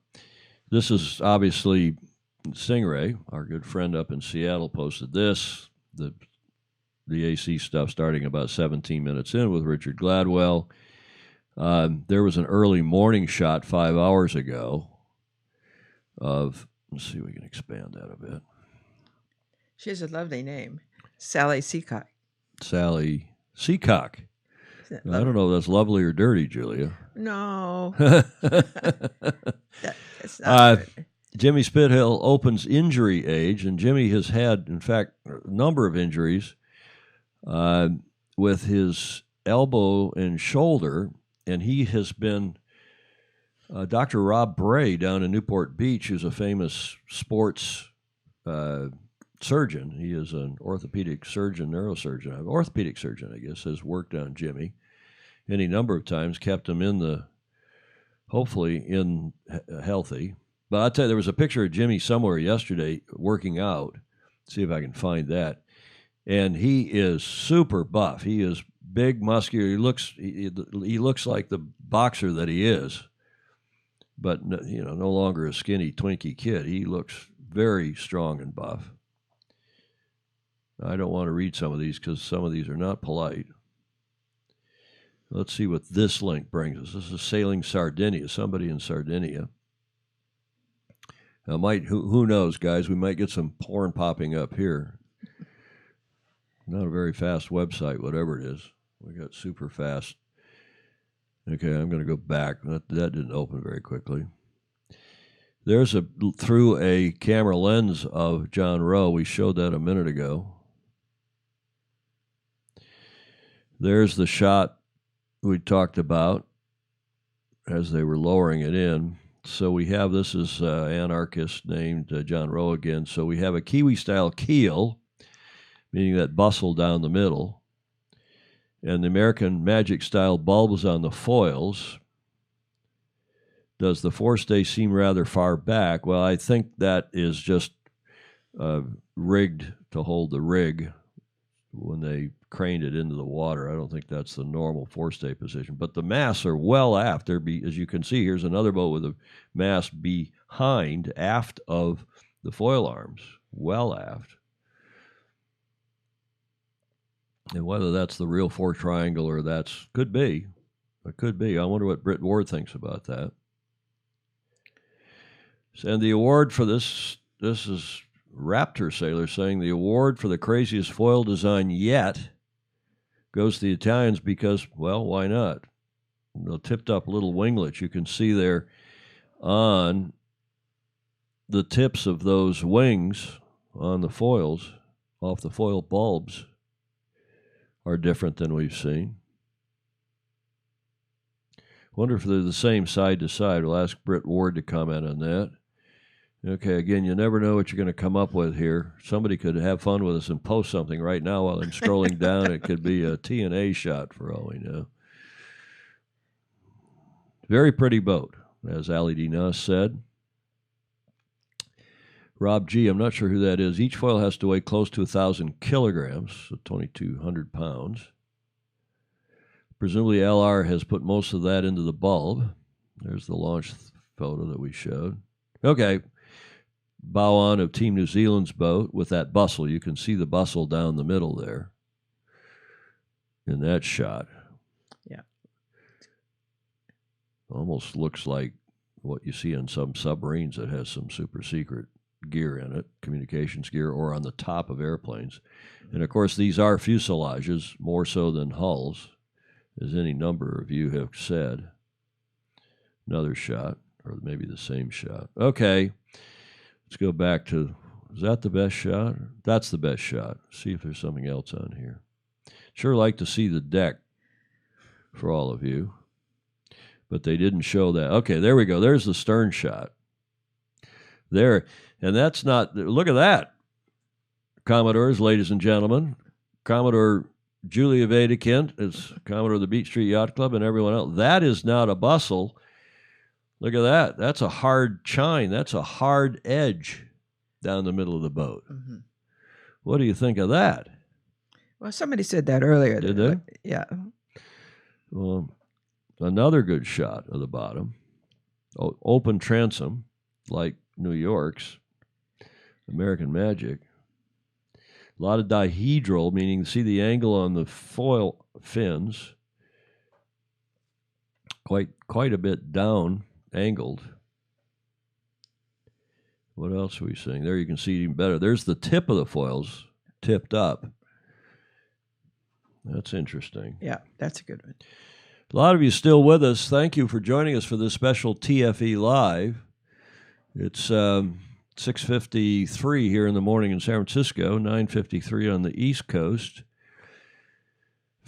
This is obviously Stingray, our good friend up in Seattle, posted this. The the AC stuff starting about 17 minutes in with Richard Gladwell. There was an early morning shot 5 hours ago of, let's see if we can expand that a bit. She has a lovely name, Sally Seacock. Sally Seacock. I don't know if that's lovely or dirty, Julia. No. It's Uh, not good. Jimmy Spithill opens injury age, and Jimmy has had, in fact, a number of injuries with his elbow and shoulder, and he has been Dr. Rob Bray down in Newport Beach, who's a famous sports surgeon. He is an orthopedic surgeon, neurosurgeon, orthopedic surgeon, I guess, has worked on Jimmy any number of times, kept him hopefully healthy. But I'll tell you, there was a picture of Jimmy somewhere yesterday working out. See if I can find that. And he is super buff. He is big, muscular. He looks like the boxer that he is, but no longer a skinny Twinkie kid. He looks very strong and buff. I don't want to read some of these because some of these are not polite. Let's see what this link brings us. This is Sailing Sardinia, somebody in Sardinia. Who knows, guys? We might get some porn popping up here. Not a very fast website, whatever it is. We got super fast. Okay, I'm going to go back. That didn't open very quickly. There's through a camera lens of John Rowe. We showed that a minute ago. There's the shot we talked about as they were lowering it in. So we have, this is anarchist named John Rowe again. So we have a Kiwi-style keel, meaning that bustle down the middle, and the American Magic-style bulbs on the foils. Does the forestay seem rather far back? Well, I think that is just rigged to hold the rig when they craned it into the water. I don't think that's the normal forestay position. But the masts are well aft. As you can see, here's another boat with a mast behind, aft of the foil arms, well aft. And whether that's the real fore triangle or could be. It could be. I wonder what Britt Ward thinks about that. And the award for this is Raptor Sailor saying the award for the craziest foil design yet goes to the Italians because, well, why not? The tipped up little winglets you can see there on the tips of those wings on the foils, off the foil bulbs, are different than we've seen. Wonder if they're the same side to side. We'll ask Britt Ward to comment on that. Okay, again, you never know what you're going to come up with here. Somebody could have fun with us and post something right now while I'm scrolling down. It could be a TNA shot for all we know. Very pretty boat, as Ali Dinas said. Rob G., I'm not sure who that is. Each foil has to weigh close to 1,000 kilograms, so 2,200 pounds. Presumably LR has put most of that into the bulb. There's the launch photo that we showed. Okay. Bow on of Team New Zealand's boat with that bustle. You can see the bustle down the middle there in that shot. Yeah. Almost looks like what you see on some submarines that has some super secret gear in it, communications gear, or on the top of airplanes. And, of course, these are fuselages, more so than hulls, as any number of you have said. Another shot, or maybe the same shot. Okay. Let's go back to, is that the best shot? That's the best shot. See if there's something else on here. Sure like to see the deck for all of you, but they didn't show that. Okay, there we go. There's the stern shot. There, and that's not, look at that. Commodores, ladies and gentlemen. Commodore Julia Wedekind is Commodore of the Beach Street Yacht Club and everyone else. That is not a bustle. Look at that. That's a hard chine. That's a hard edge down the middle of the boat. Mm-hmm. What do you think of that? Well, somebody said that earlier. Did they? Yeah. Well, another good shot of the bottom. Open transom, like New York's American Magic. A lot of dihedral, meaning see the angle on the foil fins. Quite a bit down angled. What else are we seeing? There you can see it even better. There's the tip of the foils tipped up. That's interesting. Yeah, that's a good one. A lot of you still with us. Thank you for joining us for this special TFE Live. It's 6:53 here in the morning in San Francisco, 9:53 on the East Coast.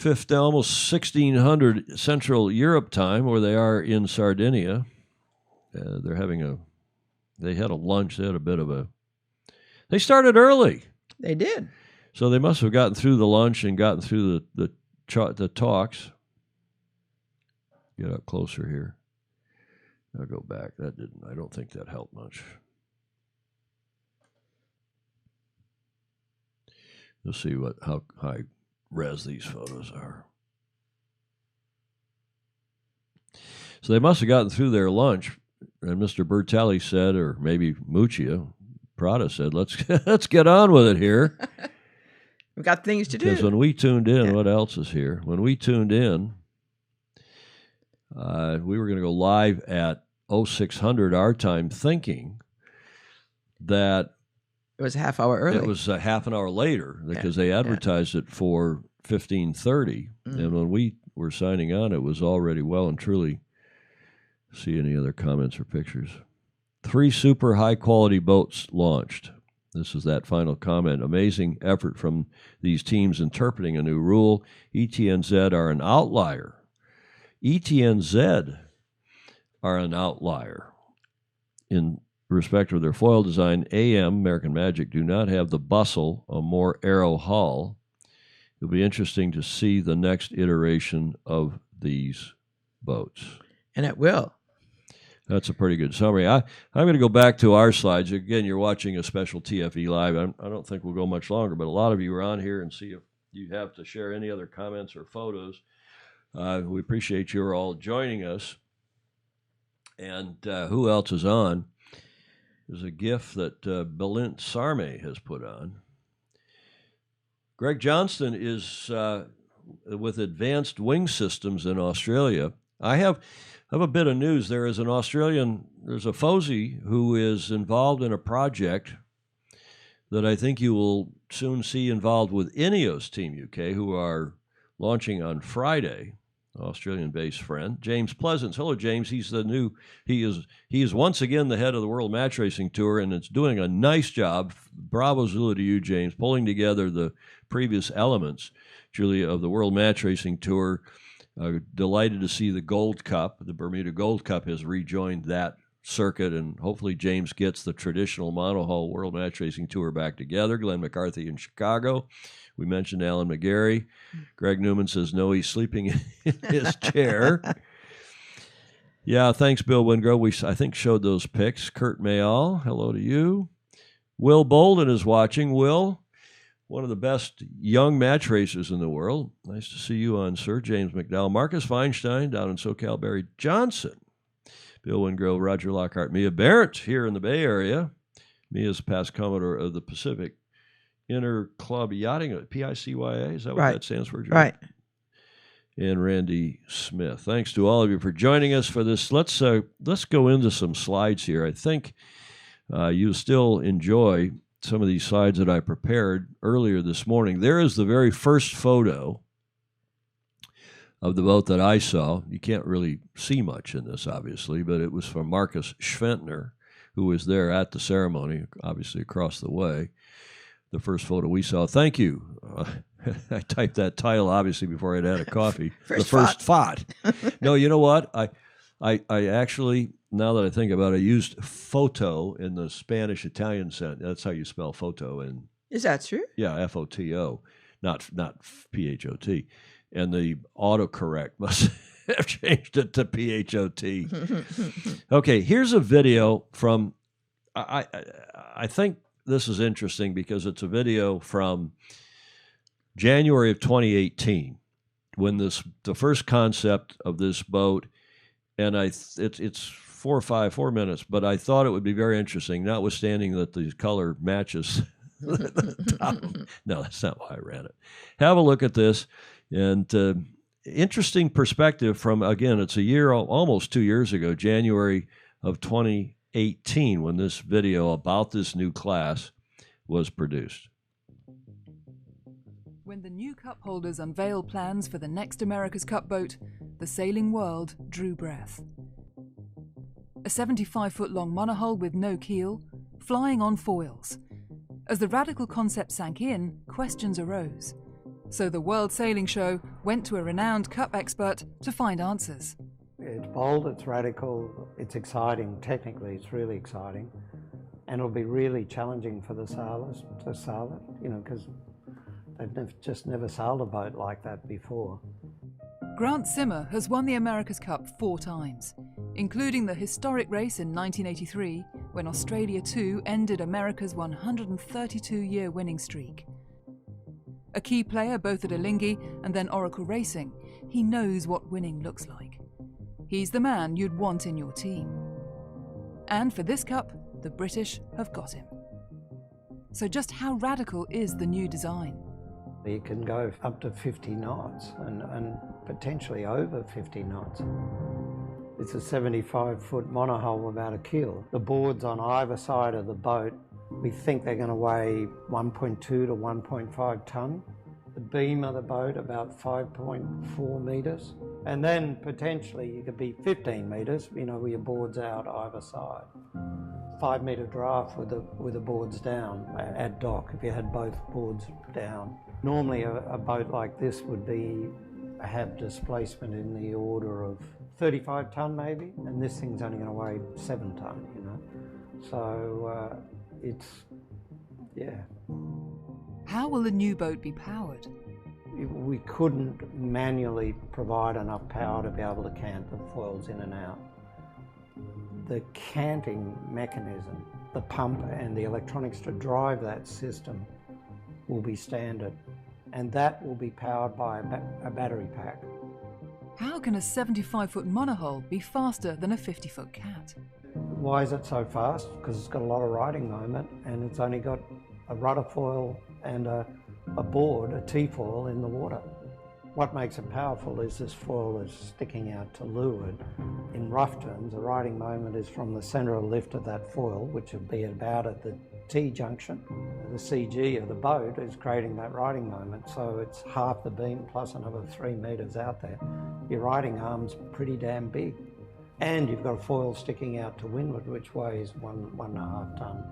Almost 1600 Central Europe time, where they are in Sardinia. They had a lunch. They started early. They did. So they must have gotten through the lunch and gotten through the talks. Get up closer here. I'll go back. I don't think that helped much. Let's see how high res these photos are. So they must have gotten through their lunch, and Mr. Bertelli said, or maybe Muccia Prada said, let's get on with it here. We've got things to do. Because when we tuned in, what else is here? When we tuned in, we were going to go live at 0600 our time, thinking that it was a half hour early. It was a half an hour later because they advertised it for 15:30, and when we were signing on, it was already well and truly. See any other comments or pictures? 3 super high quality boats launched. This is that final comment. Amazing effort from these teams interpreting a new rule. ETNZ are an outlier. ETNZ are an outlier in respect of their foil design. AM, American Magic, do not have the bustle, a more arrow hull. It'll be interesting to see the next iteration of these boats. And it will. That's a pretty good summary. I'm going to go back to our slides. Again, you're watching a special TFE Live. I don't think we'll go much longer, but a lot of you are on here, and see if you have to share any other comments or photos. We appreciate you all joining us. And who else is on? There's a GIF that Belint Sarme has put on. Greg Johnston is with Advanced Wing Systems in Australia. I have a bit of news. There's a FOSI who is involved in a project that I think you will soon see involved with Ineos Team UK, who are launching on Friday. Australian-based friend James Pleasance. Hello, James. He is once again the head of the World Match Racing Tour, and it's doing a nice job. Bravo Zulu to you, James, pulling together the previous elements, Julia, of the World Match Racing Tour. Delighted to see the Gold Cup. The Bermuda Gold Cup has rejoined that circuit, and hopefully James gets the traditional monohull World Match Racing Tour back together. Glenn McCarthy in Chicago. We mentioned Alan McGarry. Greg Newman says, no, he's sleeping in his chair. Yeah, thanks, Bill Wingrove. We, I think, showed those pics. Kurt Mayall, hello to you. Will Bolden is watching. Will, one of the best young match racers in the world. Nice to see you on, sir. James McDowell. Marcus Feinstein down in SoCal. Barry Johnson. Bill Wingrove, Roger Lockhart. Mia Barrett here in the Bay Area. Mia's past Commodore of the Pacific Inter Club Yachting, PICYA, is that what that stands for, Joe? Right. And Randy Smith. Thanks to all of you for joining us for this. Let's go into some slides here. I think you still enjoy some of these slides that I prepared earlier this morning. There is the very first photo of the boat that I saw. You can't really see much in this, obviously, but it was from Marcus Schwentner, who was there at the ceremony, obviously across the way. The first photo we saw. Thank you. I typed that title, obviously, before I'd had a coffee. The first FOT. No, you know what? I actually, now that I think about it, I used photo in the Spanish-Italian sense. That's how you spell photo. And is that true? Yeah, F-O-T-O, not P-H-O-T. And the autocorrect must have changed it to P-H-O-T. Okay, here's a video from, I think this is interesting because it's a video from January of 2018 when the first concept of this boat, and it's 4 minutes, but I thought it would be very interesting, notwithstanding that the color matches No, that's not why I ran it. Have a look at this. And interesting perspective from, again, it's a year, almost 2 years ago, January of 2018, when this video about this new class was produced. When the new cup holders unveiled plans for the next America's Cup boat, the sailing world drew breath. A 75-foot-long monohull with no keel, flying on foils. As the radical concept sank in, questions arose. So the World Sailing Show went to a renowned cup expert to find answers. It's bold, it's radical, it's exciting. Technically, it's really exciting. And it'll be really challenging for the sailors to sail it, because they've just never sailed a boat like that before. Grant Simmer has won the America's Cup 4 times, including the historic race in 1983, when Australia 2 ended America's 132-year winning streak. A key player both at Alinghi and then Oracle Racing, he knows what winning looks like. He's the man you'd want in your team. And for this cup, the British have got him. So just how radical is the new design? You can go up to 50 knots and potentially over 50 knots. It's a 75-foot monohull without a keel. The boards on either side of the boat, we think they're going to weigh 1.2 to 1.5 tonne. The beam of the boat about 5.4 metres. And then potentially you could be 15 metres, with your boards out either side. 5 metre draft with the boards down at dock if you had both boards down. Normally a boat like this would have displacement in the order of 35 tonne maybe, and this thing's only going to weigh 7 tonne, So yeah. How will the new boat be powered? We couldn't manually provide enough power to be able to cant the foils in and out. The canting mechanism, the pump and the electronics to drive that system will be standard, and that will be powered by a battery pack. How can a 75-foot monohull be faster than a 50-foot cat? Why is it so fast? Because it's got a lot of riding moment, and it's only got a rudder foil and a board, a T-foil in the water. What makes it powerful is this foil is sticking out to leeward. In rough terms, the riding moment is from the centre of lift of that foil, which will be about at the T-junction. The CG of the boat is creating that riding moment, so it's half the beam plus another 3 metres out there. Your riding arm's pretty damn big. And you've got a foil sticking out to windward, which weighs 1.5 tonne.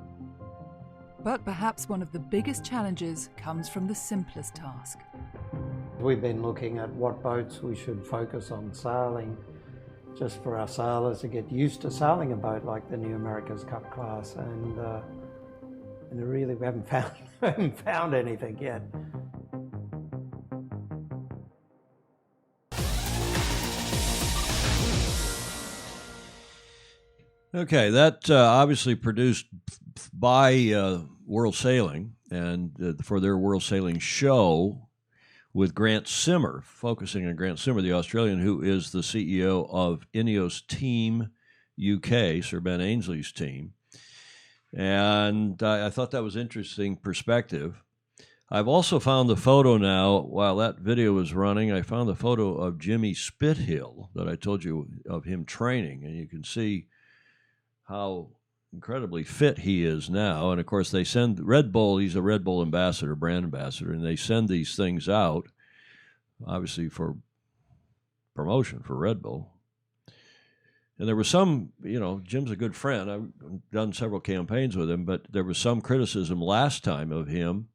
But perhaps one of the biggest challenges comes from the simplest task. We've been looking at what boats we should focus on sailing, just for our sailors to get used to sailing a boat like the new America's Cup class, and really we haven't found anything yet. Okay, that obviously produced by World Sailing and for their World Sailing show with Grant Simmer, focusing on Grant Simmer, the Australian, who is the CEO of Ineos Team UK, Sir Ben Ainsley's team. And I thought that was interesting perspective. I've also found the photo now, while that video was running, I found the photo of Jimmy Spithill that I told you of him training, and you can see how incredibly fit he is now. And of course they send Red Bull, he's a Red Bull ambassador, brand ambassador, and they send these things out obviously for promotion for Red Bull. And there was some, Jim's a good friend. I've done several campaigns with him, but there was some criticism last time of him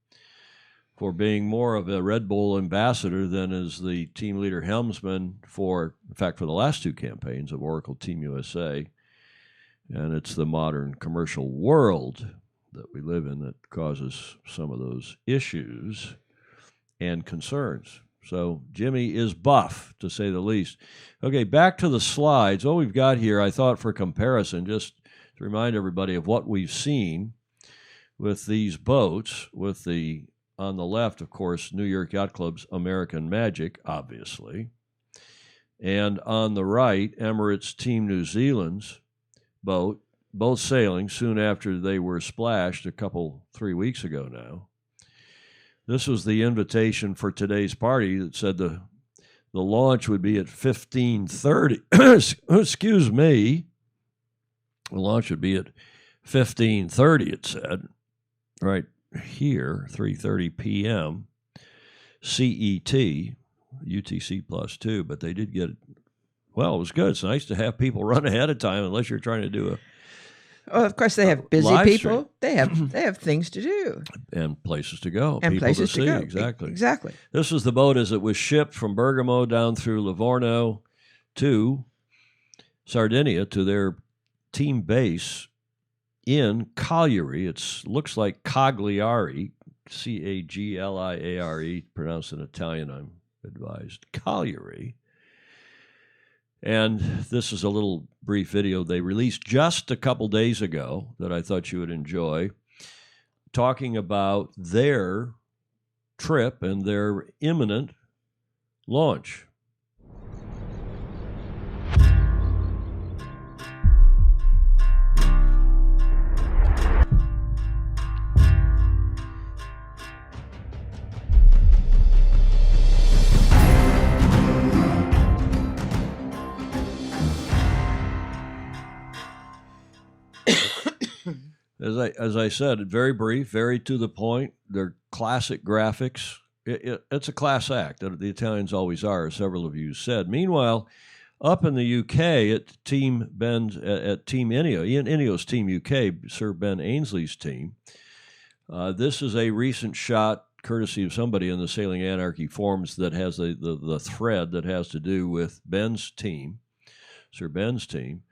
for being more of a Red Bull ambassador than as the team leader helmsman for the last 2 campaigns of Oracle Team USA. And it's the modern commercial world that we live in that causes some of those issues and concerns. So Jimmy is buff, to say the least. Okay, back to the slides. What we've got here, I thought for comparison, just to remind everybody of what we've seen with these boats, with the, on the left, of course, New York Yacht Club's American Magic, obviously. And on the right, Emirates Team New Zealand's boat, both sailing soon after they were splashed 3 weeks ago now. This was the invitation for today's party that said the launch would be at 15:30. Excuse me. The launch would be at 15:30, it said, right here, 3:30 p.m. CET, UTC +2, but they did get, well, it was good. It's nice to have people run ahead of time unless you're trying to do a Oh, of course, they have busy live people. They have things to do and places to go, and people places to see. go. Exactly. Exactly. This was the boat as it was shipped from Bergamo down through Livorno to Sardinia to their team base in Cagliari. It looks like Cagliari, Cagliare, pronounced in Italian, I'm advised. Cagliari. And this is a little brief video they released just a couple days ago that I thought you would enjoy, talking about their trip and their imminent launch. As I said, very brief, very to the point. They're classic graphics. It's a class act. The Italians always are, as several of you said. Meanwhile, up in the UK at Team Ineos, Ian Ineos Team UK, Sir Ben Ainsley's team, this is a recent shot, courtesy of somebody in the Sailing Anarchy forums, that has the thread that has to do with Ben's team, Sir Ben's team,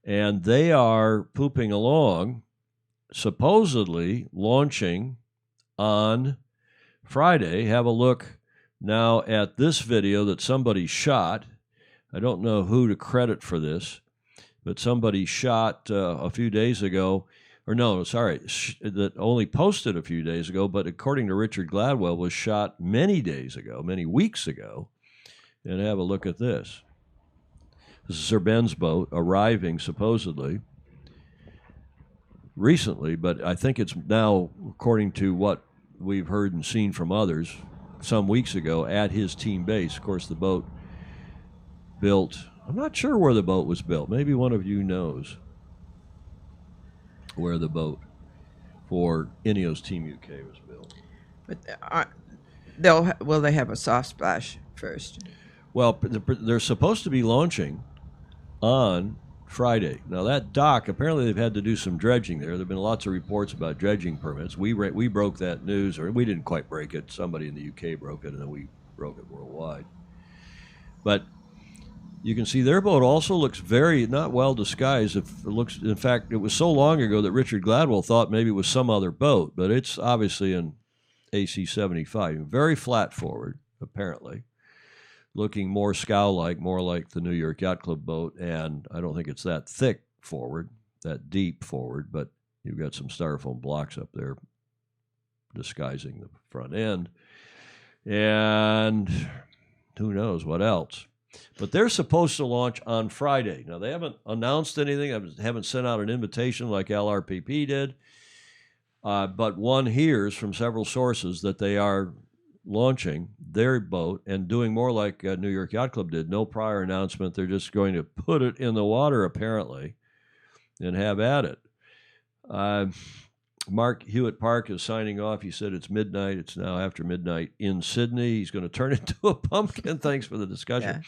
and they are pooping along, supposedly launching on Friday. Have a look now at this video that somebody shot. I don't know who to credit for this, but somebody shot a few days ago, or no, sorry, that only posted a few days ago, but according to Richard Gladwell, was shot many days ago, many weeks ago. And have a look at this. This is Sir Ben's boat arriving supposedly recently, but I think it's now, according to what we've heard and seen from others, some weeks ago at his team base. Of course, the boat built, I'm not sure where the boat was built. Maybe one of you knows where the boat for Ineos Team UK was built. But will they have a soft splash first? Well, they're supposed to be launching on Friday. Now, that dock, apparently they've had to do some dredging there. There have been lots of reports about dredging permits. We broke that news, or we didn't quite break it. Somebody in the UK broke it, and then we broke it worldwide. But you can see their boat also looks very not well disguised. In fact, it was so long ago that Richard Gladwell thought maybe it was some other boat, but it's obviously an AC-75. Very flat forward, apparently. Looking more scow-like, more like the New York Yacht Club boat, and I don't think it's that thick forward, that deep forward, but you've got some styrofoam blocks up there disguising the front end, and who knows what else. But they're supposed to launch on Friday. Now, they haven't announced anything, haven't sent out an invitation like LRPP did, but one hears from several sources that they are launching their boat and doing more like New York Yacht Club did. No prior announcement. They're just going to put it in the water, apparently, and have at it. Mark Hewitt Park is signing off. He said it's midnight. It's now after midnight in Sydney. He's going to turn into a pumpkin. Thanks for the discussion.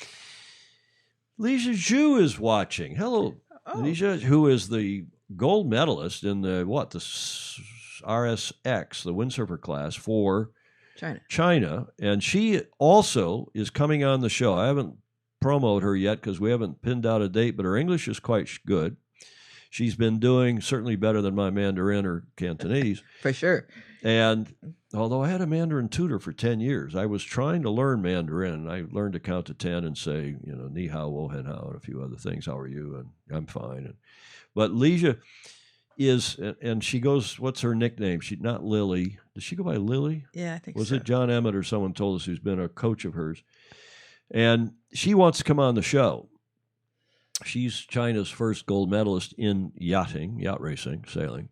Yeah. Leisha Zhu is watching. Hello, Leisha, who is the gold medalist in the RSX, the windsurfer class for China, and she also is coming on the show. I haven't promoted her yet because we haven't pinned out a date, but her English is quite good. She's been doing certainly better than my Mandarin or Cantonese. For sure. And although I had a Mandarin tutor for 10 years, I was trying to learn Mandarin. I learned to count to 10 and say, ni hao, wo hen hao, and a few other things. How are you? And I'm fine. But Leisha is, and she goes, what's her nickname? She's not Lily. Does she go by Lily? Yeah, I think Was so. it John Emmett or someone told us who's been a coach of hers? And she wants to come on the show. She's China's first gold medalist in yachting, yacht racing, sailing.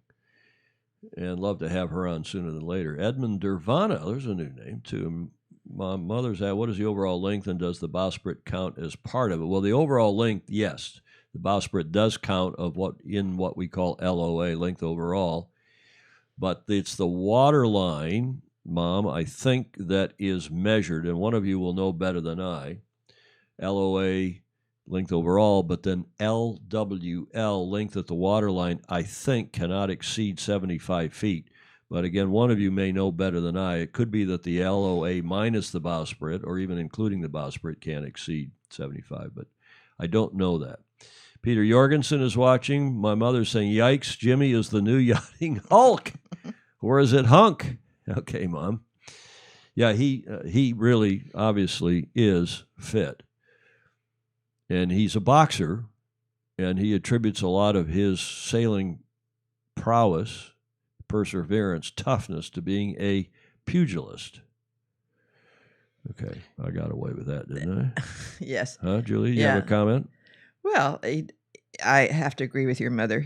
And love to have her on sooner than later. Edmund Dervana, there's a new name too. My mother's at, what is the overall length and does the bowsprit count as part of it? Well, the overall length, yes. The bowsprit does count of what we call LOA, length overall. But it's the water line, Mom, I think, that is measured, and one of you will know better than I. LOA, length overall, but then LWL, length at the water line, I think cannot exceed 75 feet. But again, one of you may know better than I. It could be that the LOA minus the bowsprit, or even including the bowsprit, can't exceed 75, but I don't know that. Peter Jorgensen is watching. My mother's saying, yikes, Jimmy is the new yachting Hulk. Or is it Hunk? Okay, Mom. Yeah, he really obviously is fit. And he's a boxer, and he attributes a lot of his sailing prowess, perseverance, toughness to being a pugilist. Okay, I got away with that, didn't I? Yes. Huh, Julie, you have a comment? Well, I have to agree with your mother.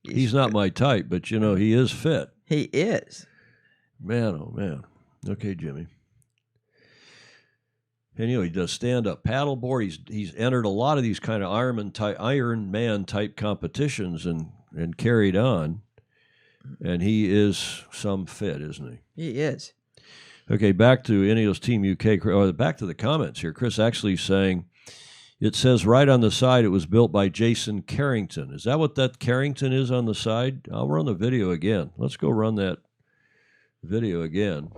He's not my type, but, he is fit. He is. Man, oh, man. Okay, Jimmy. And, he does stand-up paddleboard. He's entered a lot of these kind of Iron Man type competitions and carried on. And he is some fit, isn't he? He is. Okay, back to Ineos Team UK. Or back to the comments here. Chris actually saying, it says right on the side it was built by Jason Carrington. Is that what that Carrington is on the side? I'll run the video again. Let's go run that video again.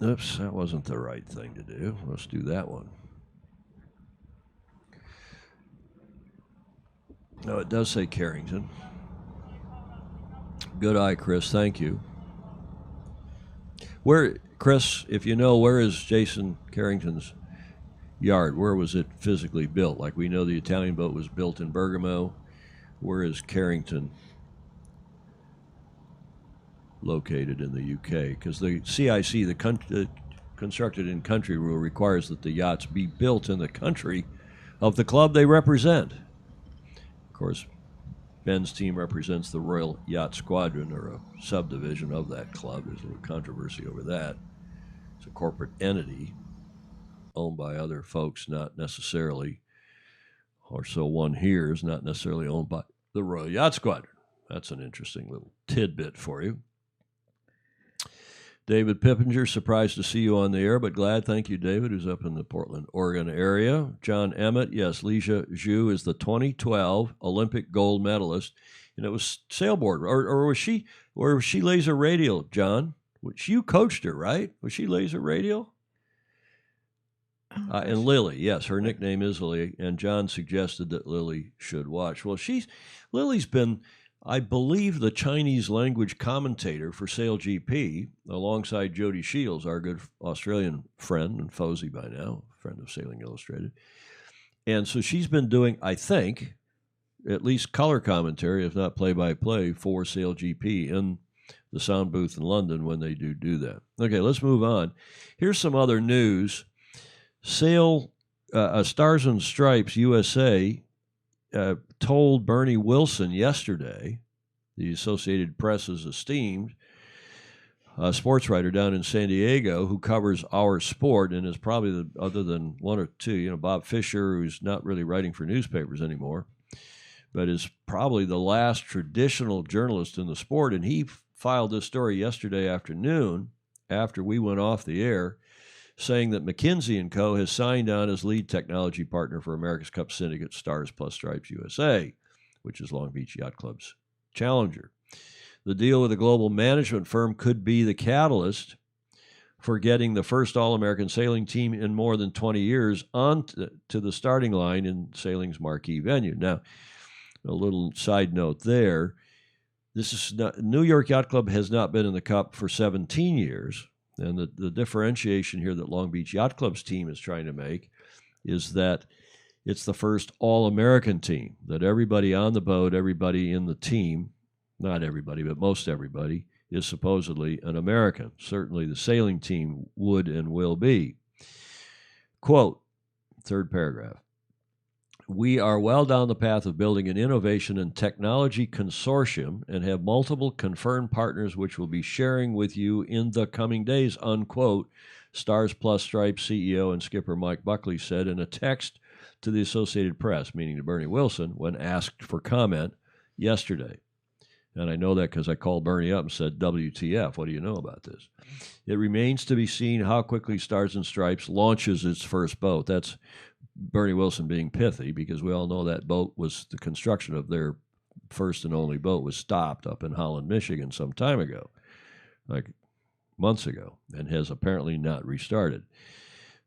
Oops, that wasn't the right thing to do. Let's do that one. No, it does say Carrington. Good eye, Chris. Thank you. Chris, if you know, where is Jason Carrington's yard? Where was it physically built? Like we know the Italian boat was built in Bergamo. Where is Carrington located in the UK? Because the CIC, the constructed in country rule, requires that the yachts be built in the country of the club they represent. Of course, Ben's team represents the Royal Yacht Squadron, or a subdivision of that club. There's a little controversy over that. It's a corporate entity owned by other folks, not necessarily, or so one hears, not necessarily owned by the Royal Yacht Squadron. That's an interesting little tidbit for you. David Pippinger, surprised to see you on the air, but glad. Thank you, David, who's up in the Portland, Oregon area. John Emmett, yes, Leisha Zhu is the 2012 Olympic gold medalist, and it was sailboard, or was she laser radial, John? You coached her, right? Was she laser radial? And Lily, yes, her nickname is Lily, and John suggested that Lily should watch. Well, Lily's been, I believe, the Chinese language commentator for Sail GP, alongside Jody Shields, our good Australian friend, and Fosey by now, friend of Sailing Illustrated. And so she's been doing, I think, at least color commentary, if not play-by-play, for Sail GP in the sound booth in London when they do that. Okay, let's move on. Here's some other news. Stars and Stripes USA told Bernie Wilson yesterday, the Associated Press's esteemed sports writer down in San Diego, who covers our sport and is probably, other than one or two, Bob Fisher, who's not really writing for newspapers anymore, but is probably the last traditional journalist in the sport. And he filed this story yesterday afternoon after we went off the air, saying that McKinsey & Co. has signed on as lead technology partner for America's Cup Syndicate Stars Plus Stripes USA, which is Long Beach Yacht Club's challenger. The deal with a global management firm could be the catalyst for getting the first All-American sailing team in more than 20 years onto the starting line in sailing's marquee venue. Now, a little side note there. New York Yacht Club has not been in the Cup for 17 years. And the differentiation here that Long Beach Yacht Club's team is trying to make is that it's the first all-American team, that everybody on the boat, everybody in the team, not everybody, but most everybody, is supposedly an American. Certainly the sailing team would and will be. Quote, third paragraph. We are well down the path of building an innovation and technology consortium and have multiple confirmed partners which will be sharing with you in the coming days, unquote, Stars Plus Stripes CEO and skipper Mike Buckley said in a text to the Associated Press, meaning to Bernie Wilson, when asked for comment yesterday. And I know that because I called Bernie up and said, WTF, what do you know about this? It remains to be seen how quickly Stars and Stripes launches its first boat. That's Bernie Wilson being pithy, because we all know that boat was, the construction of their first and only boat was stopped up in Holland, Michigan some time ago, like months ago, and has apparently not restarted.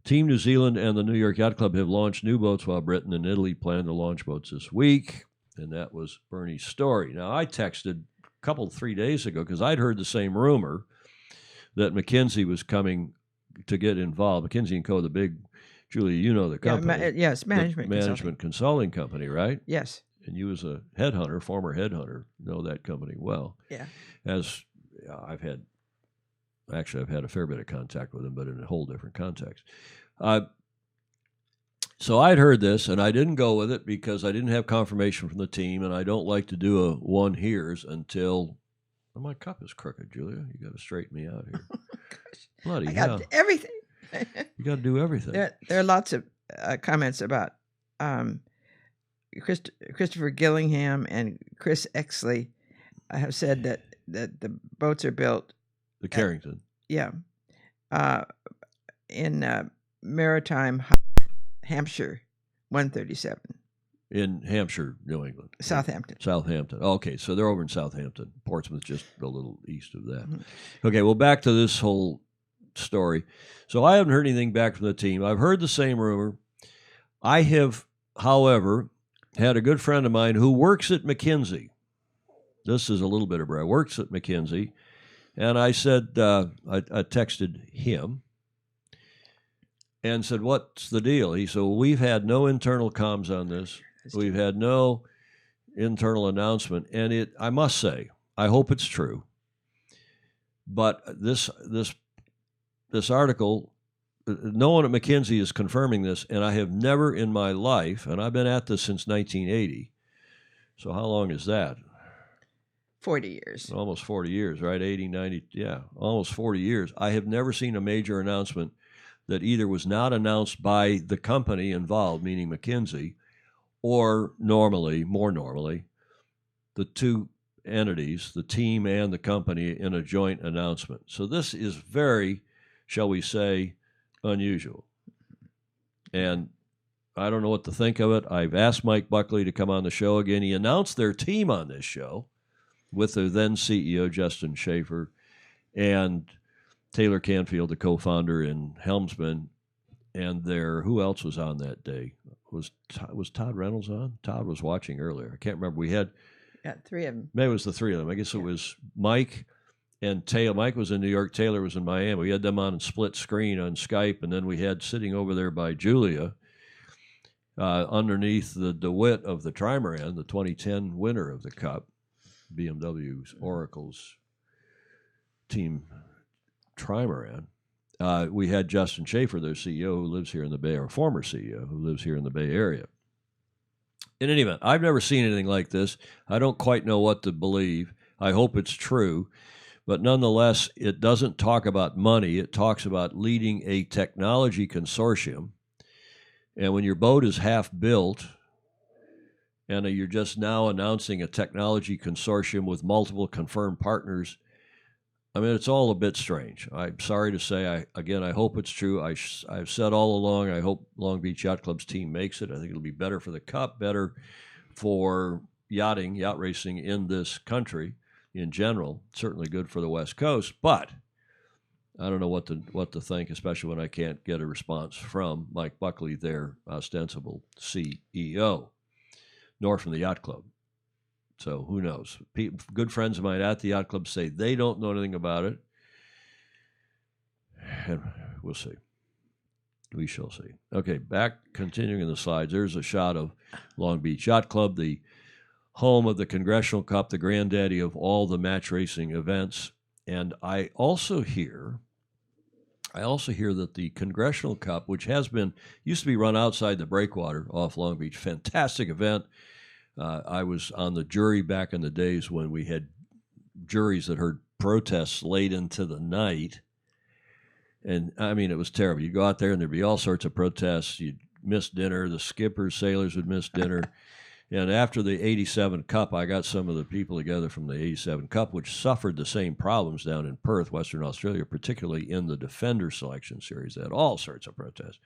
Team New Zealand and the New York Yacht Club have launched new boats, while Britain and Italy plan to launch boats this week. And that was Bernie's story. Now, I texted a 3 days ago because I'd heard the same rumor that McKinsey was coming to get involved. McKinsey & Co., the big, Julia, you know the company. Yes, management consulting company, right? Yes. And you as a headhunter, former headhunter, know that company well. Yeah. As I've had a fair bit of contact with them, but in a whole different context. So I'd heard this, and I didn't go with it because I didn't have confirmation from the team, and I don't like to do a one hears until my cup is crooked, Julia. You got to straighten me out here. Bloody hell. Got everything. You got to do everything. There are lots of comments about Christopher Gillingham and Chris Exley have said that the boats are built. The Carrington. In Maritime, Hampshire, 137. In Hampshire, New England. Southampton. Okay, so they're over in Southampton. Portsmouth, just a little east of that. Mm-hmm. Okay, well, back to this whole story. So I haven't heard anything back from the team. I've heard the same rumor. I have, however, had a good friend of mine who works at McKinsey. This is a little bit of brag. Works at McKinsey. And I said, I texted him and said, what's the deal? He said, well, we've had no internal comms on this. We've had no internal announcement. And I must say, I hope it's true. But this article, no one at McKinsey is confirming this, and I have never in my life, and I've been at this since 1980. So how long is that? 40 years. Almost 40 years, right? 80, 90, yeah, almost 40 years. I have never seen a major announcement that either was not announced by the company involved, meaning McKinsey, or more normally, the two entities, the team and the company, in a joint announcement. So this is very, shall we say, unusual. And I don't know what to think of it. I've asked Mike Buckley to come on the show again. He announced their team on this show with their then CEO, Justin Schaefer, and Taylor Canfield, the co-founder and helmsman, and who else was on that day? Was Todd Reynolds on? Todd was watching earlier. I can't remember. We had three of them. Maybe it was the three of them. I guess it was Mike and Taylor. Mike was in New York. Taylor was in Miami. We had them on split screen on Skype, and then we had sitting over there by Julia, underneath the DeWitt of the Trimaran, the 2010 winner of the Cup, BMW's Oracle's team Trimaran. We had Justin Schaefer, their CEO, who lives here in the Bay, or former CEO, who lives here in the Bay Area. In any event, I've never seen anything like this. I don't quite know what to believe. I hope it's true. But nonetheless, it doesn't talk about money. It talks about leading a technology consortium. And when your boat is half built, and you're just now announcing a technology consortium with multiple confirmed partners, I mean, it's all a bit strange. I'm sorry to say, I hope it's true. I've said all along, I hope Long Beach Yacht Club's team makes it. I think it'll be better for the Cup, better for yacht racing in this country in general. Certainly good for the West Coast, but I don't know what to think, especially when I can't get a response from Mike Buckley, their ostensible CEO, nor from the Yacht Club. So who knows? Good friends of mine at the Yacht Club say they don't know anything about it. And we'll see. We shall see. Okay, continuing in the slides, there's a shot of Long Beach Yacht Club, the home of the Congressional Cup, the granddaddy of all the match racing events. And I also hear I also hear that the Congressional Cup, which used to be run outside the breakwater off Long Beach, fantastic event. I was on the jury back in the days when we had juries that heard protests late into the night. And I mean, it was terrible. You go out there and there'd be all sorts of protests. You'd miss dinner. The skippers, sailors would miss dinner. And after the 87 Cup, I got some of the people together from the 87 Cup, which suffered the same problems down in Perth, Western Australia, particularly in the Defender Selection Series. They had all sorts of protests.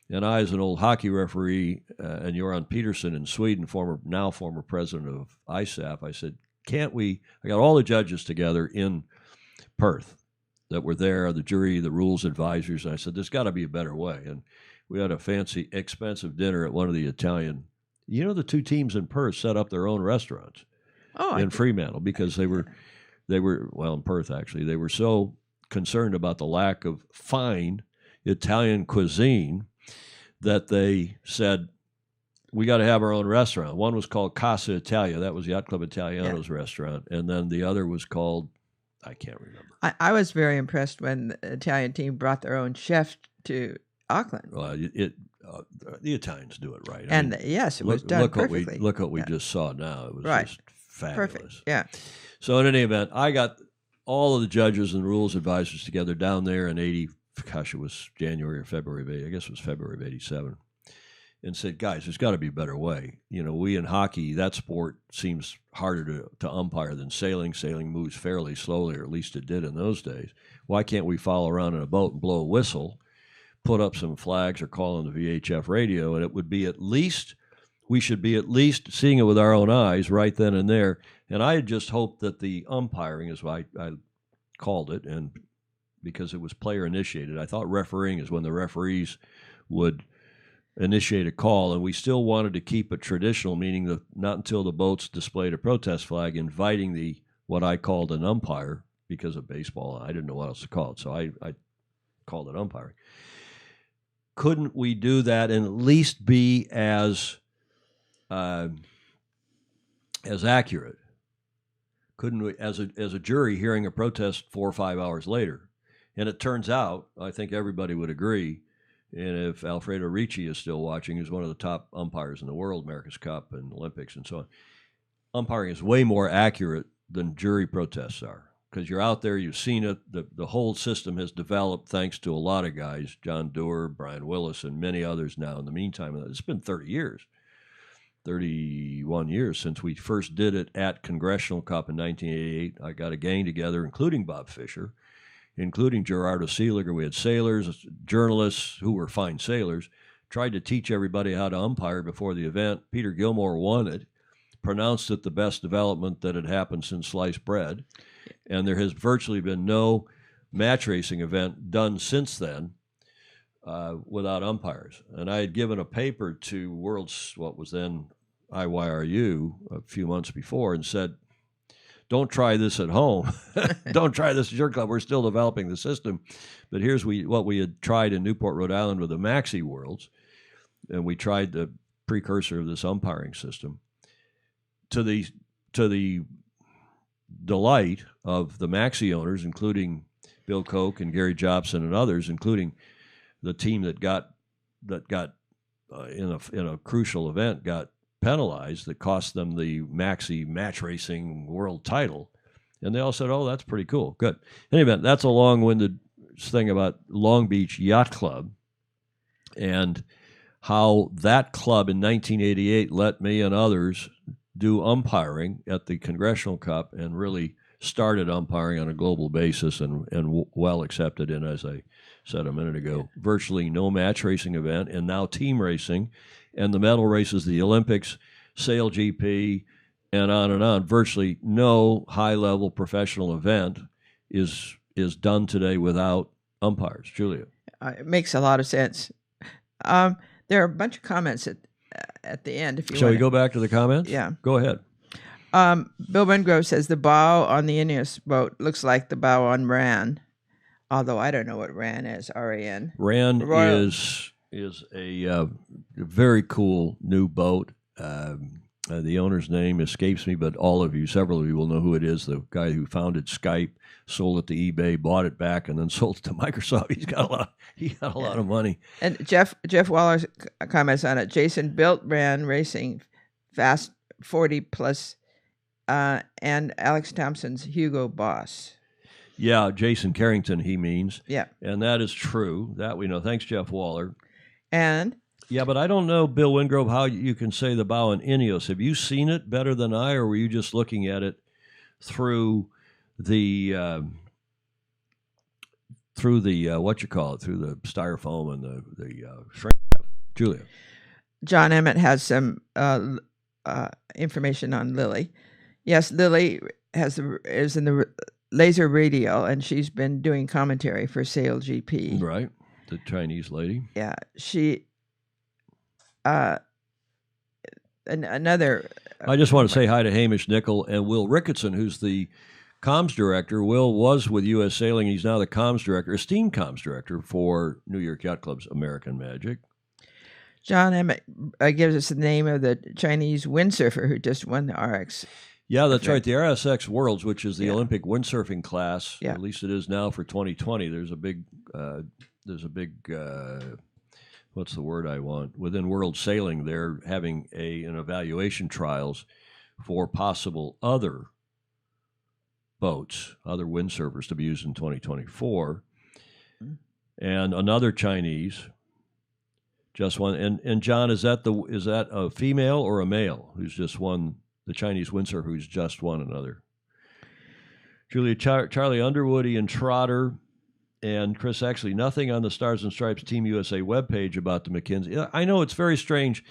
And I, as an old hockey referee, and Göran Peterson in Sweden, now former president of ISAF, I said, I got all the judges together in Perth that were there, the jury, the rules advisors, and I said, there's got to be a better way. And we had a fancy, expensive dinner at one of the Italian, the two teams in Perth set up their own restaurants in Fremantle because they were, in Perth actually, they were so concerned about the lack of fine Italian cuisine that they said, we got to have our own restaurant. One was called Casa Italia. That was Yacht Club Italiano's restaurant. And then the other was called, I can't remember. I was very impressed when the Italian team brought their own chef to Auckland. Well, the Italians do it right. And yes, it was done perfectly. Look what we just saw now. It was just fabulous. Perfect. Yeah. So in any event, I got all of the judges and rules advisors together down there in it was January or February I guess it was February of 87, and said, guys, there's got to be a better way. We in hockey, that sport seems harder to umpire than sailing. Sailing moves fairly slowly, or at least it did in those days. Why can't we follow around in a boat and blow a whistle, put up some flags, or call on the VHF radio, and it would be we should be at least seeing it with our own eyes right then and there. And I had just hoped that the umpiring, as I called it, and because it was player initiated, I thought refereeing is when the referees would initiate a call, and we still wanted to keep it traditional, meaning that not until the boats displayed a protest flag inviting what I called an umpire, because of baseball, I didn't know what else to call it, so I called it umpiring. Couldn't we do that and at least be as accurate? Couldn't we, as a jury, hearing a protest 4 or 5 hours later? And it turns out, I think everybody would agree, and if Alfredo Ricci is still watching, he's one of the top umpires in the world, America's Cup and Olympics and so on. Umpiring is way more accurate than jury protests are, because you're out there, you've seen it. The whole system has developed thanks to a lot of guys, John Doerr, Brian Willis, and many others now. In the meantime, it's been 31 years since we first did it at Congressional Cup in 1988. I got a gang together, including Bob Fisher, including Gerardo Seeliger. We had sailors, journalists who were fine sailors, tried to teach everybody how to umpire before the event. Peter Gilmore won it, pronounced it the best development that had happened since sliced bread, and there has virtually been no match racing event done since then without umpires. And I had given a paper to what was then IYRU a few months before, and said, don't try this at home. Don't try this at your club. We're still developing the system. But here's what we had tried in Newport, Rhode Island with the Maxi Worlds, and we tried the precursor of this umpiring system. To the delight of the Maxi owners, including Bill Koch and Gary Jobson and others, including the team that got in a crucial event got penalized, that cost them the Maxi match racing world title, and they all said, "Oh, that's pretty cool, good." Anyway, that's a long-winded thing about Long Beach Yacht Club and how that club in 1988 let me and others do umpiring at the Congressional Cup and really started umpiring on a global basis and well accepted in, as I said a minute ago, virtually no match racing event, and now team racing and the medal races, the Olympics, Sail GP, and on. Virtually no high-level professional event is done today without umpires. Julia. It makes a lot of sense. There are a bunch of comments at the end. If you Shall we go back to the comments? Yeah. Go ahead. Bill Bengrove says the bow on the Ineos boat looks like the bow on RAN, although I don't know what RAN is, R-A-N. RAN is a very cool new boat. The owner's name escapes me, but several of you will know who it is. The guy who founded Skype, sold it to eBay, bought it back, and then sold it to Microsoft. He got a lot of money. And Jeff Waller's comments on it. Jason built, ran racing, Fast 40 plus, and Alex Thompson's Hugo Boss. Yeah, Jason Carrington, he means. Yeah. And that is true. That we know. Thanks, Jeff Waller. And? Yeah, but I don't know, Bill Wingrove, how you can say the bow in Ineos. Have you seen it better than I, or were you just looking at it through the through the styrofoam and the shrink wrap? Julia. John Emmett has some information on Lily. Yes, Lily is in the laser radio, and she's been doing commentary for Sail GP. Right, the Chinese lady. Yeah, she. Another. I just want to say hi to Hamish Nickel and Will Ricketson, who's the comms director. Will was with U.S. Sailing. He's now the comms director, esteemed comms director for New York Yacht Club's American Magic. John Emmett gives us the name of the Chinese windsurfer who just won the RX. Yeah, that's right. The RSX Worlds, which is the Olympic windsurfing class, at least it is now for 2020. There's a big, what's the word I want? Within World Sailing, they're having an evaluation trials for possible other boats, other windsurfers to be used in 2024. And another Chinese just won. And John, is that a female or a male who's just won? The Chinese windsurfer who's just won another. Julia, Charlie Underwood, Ian Trotter, and Chris, actually nothing on the Stars and Stripes Team USA webpage about the McKinsey. I know it's very strange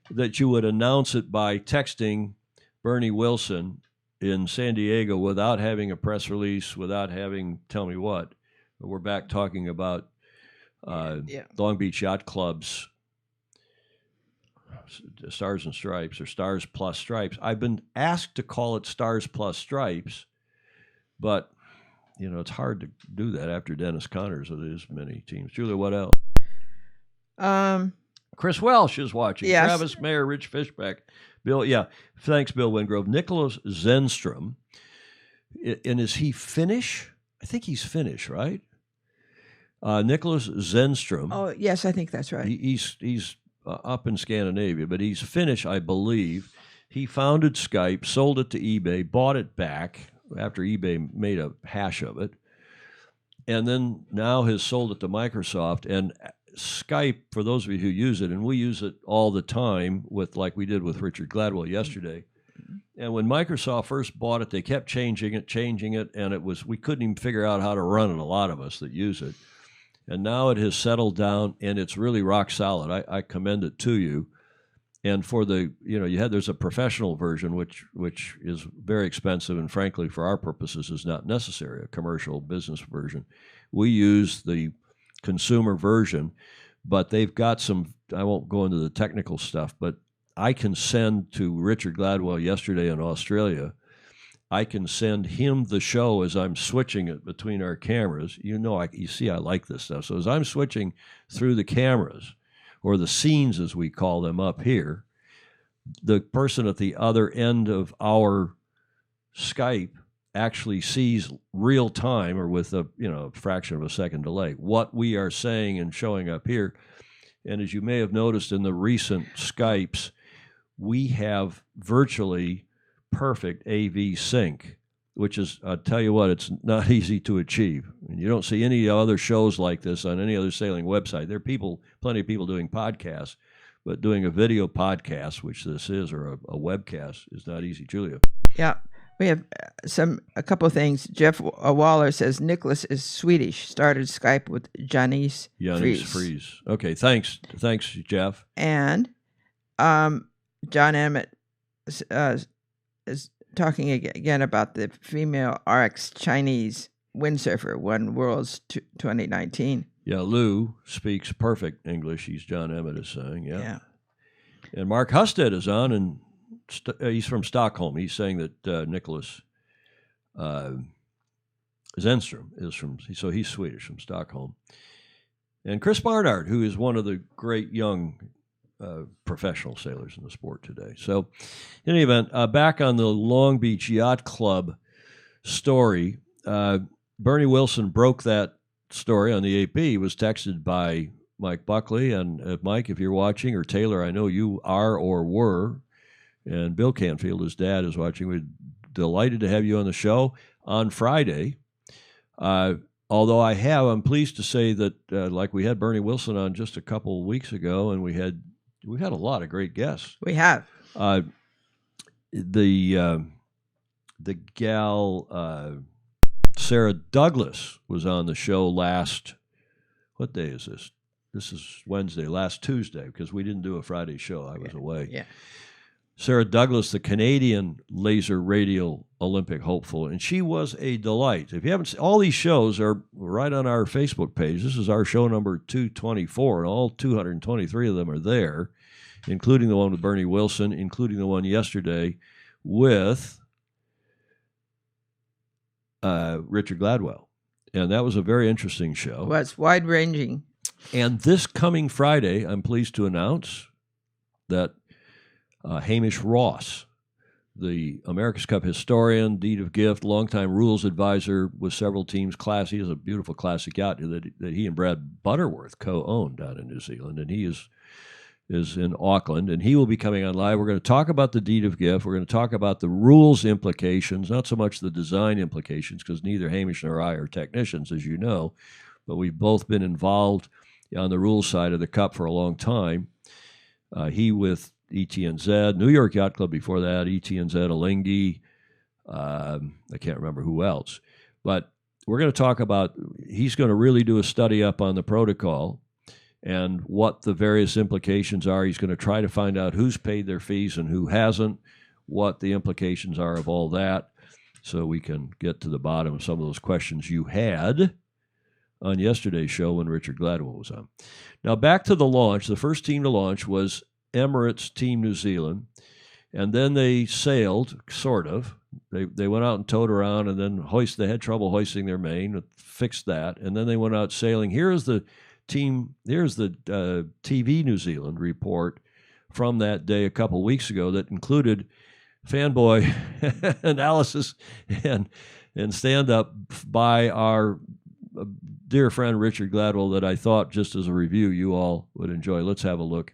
that you would announce it by texting Bernie Wilson in San Diego without having a press release, without having tell me what. We're back talking about Long Beach Yacht Club's Stars and Stripes, or Stars Plus Stripes. I've been asked to call it Stars Plus Stripes, but it's hard to do that after Dennis Connors. It is many teams. Julia, what else? Chris Welsh is watching. Yes. Travis Mayer, Rich Fishback, Bill. Yeah, thanks, Bill Wingrove. Nicholas Zenstrom, and is he Finnish? I think he's Finnish, right? Nicholas Zenstrom. Oh yes, I think that's right. He's up in Scandinavia, but he's Finnish, I believe. He founded Skype, sold it to eBay, bought it back after eBay made a hash of it, and then now has sold it to Microsoft. And Skype, for those of you who use it, and we use it all the time like we did with Richard Gladwell yesterday. And when Microsoft first bought it, they kept changing it, and we couldn't even figure out how to run it, a lot of us that use it. And now it has settled down, and it's really rock solid. I commend it to you. And for there's a professional version, which is very expensive, and frankly, for our purposes, is not necessary, a commercial business version. We use the consumer version, but they've got some, I won't go into the technical stuff, but I can send to Richard Gladwell yesterday in Australia, I can send him the show as I'm switching it between our cameras. You see, I like this stuff. So as I'm switching through the cameras, or the scenes as we call them up here, the person at the other end of our Skype actually sees real time, or with a fraction of a second delay, what we are saying and showing up here. And as you may have noticed in the recent Skypes, we have virtually perfect AV sync, which is, I'll tell you what, it's not easy to achieve. And you don't see any other shows like this on any other sailing website. There are plenty of people doing podcasts, but doing a video podcast, which this is, or a webcast, is not easy. Julia. Yeah, we have a couple of things. Jeff Waller says Nicholas is Swedish, started Skype with Janice Fries. Okay, thanks, Jeff. And John Emmett is talking again about the female RX Chinese windsurfer, won Worlds 2019. Yeah, Lou speaks perfect English. He's John Emmett is saying, yeah. And Mark Husted is on, and he's from Stockholm. He's saying that Nicholas Zenstrom is so he's Swedish, from Stockholm. And Chris Barnard, who is one of the great young professional sailors in the sport today. So, in any event, back on the Long Beach Yacht Club story, Bernie Wilson broke that story on the AP. He was texted by Mike Buckley, and Mike, if you're watching, or Taylor, I know you are or were, and Bill Canfield, his dad, is watching. We're delighted to have you on the show on Friday. Although I'm pleased to say that, like we had Bernie Wilson on just a couple of weeks ago, and we've had a lot of great guests. We have. The gal Sarah Douglas was on the show last. What day is this? This is Wednesday, last Tuesday, because we didn't do a Friday show. I was away. Yeah. Sarah Douglas, the Canadian laser radial Olympic hopeful, and she was a delight. If you haven't seen, all these shows are right on our Facebook page. This is our show number 224, and all 223 of them are there, including the one with Bernie Wilson, including the one yesterday with Richard Gladwell. And that was a very interesting show. Well, it's wide-ranging. And this coming Friday, I'm pleased to announce that Hamish Ross, the America's Cup historian, deed of gift, longtime rules advisor with several teams, he has a beautiful classic yacht that he and Brad Butterworth co-own down in New Zealand, and he is in Auckland, and he will be coming on live. We're going to talk about the deed of gift. We're going to talk about the rules implications, not so much the design implications, because neither Hamish nor I are technicians, as you know, but we've both been involved on the rules side of the Cup for a long time. He with ETNZ, New York Yacht Club before that, ETNZ, Alinghi, I can't remember who else. But we're going to talk about, he's going to really do a study up on the protocol and what the various implications are. He's going to try to find out who's paid their fees and who hasn't, what the implications are of all that, so we can get to the bottom of some of those questions you had on yesterday's show when Richard Gladwell was on. Now, back to the launch. The first team to launch was Emirates Team New Zealand, and then they sailed, sort of. They went out and towed around, and then they had trouble hoisting their main, fixed that, and then they went out sailing. Here's the TV New Zealand report from that day a couple weeks ago that included fanboy analysis and stand-up by our dear friend Richard Gladwell that I thought, just as a review, you all would enjoy. Let's have a look.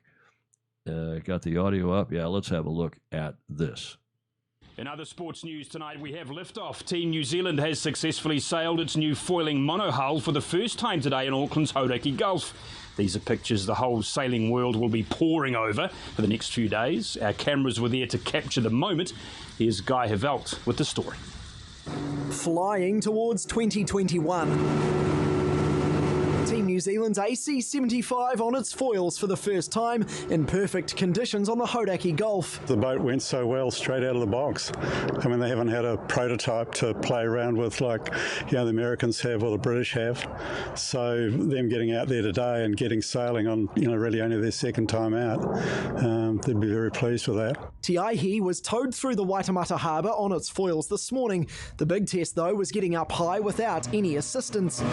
Got the audio up? Yeah, let's have a look at this. In other sports news tonight, we have liftoff. Team New Zealand has successfully sailed its new foiling monohull for the first time today in Auckland's Hauraki Gulf. These are pictures the whole sailing world will be poring over for the next few days. Our cameras were there to capture the moment. Here's Guy Havelt with the story. Flying towards 2021. Team New Zealand's AC-75 on its foils for the first time in perfect conditions on the Hauraki Gulf. The boat went so well straight out of the box. I mean, they haven't had a prototype to play around with like, the Americans have or the British have. So them getting out there today and getting sailing on, really only their second time out, they'd be very pleased with that. Te Aihe was towed through the Waitemata Harbour on its foils this morning. The big test, though, was getting up high without any assistance.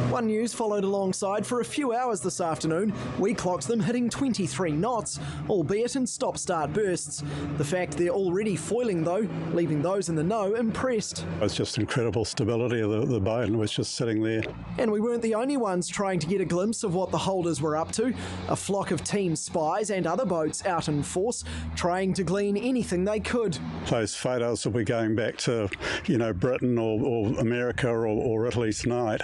One News followed alongside for a few hours this afternoon. We clocked them hitting 23 knots, albeit in stop-start bursts. The fact they're already foiling, though, leaving those in the know impressed. It's just incredible stability of the boat, and it was just sitting there. And we weren't the only ones trying to get a glimpse of what the holders were up to. A flock of team spies and other boats out in force, trying to glean anything they could. Those photos will be going back to, Britain or America or Italy tonight,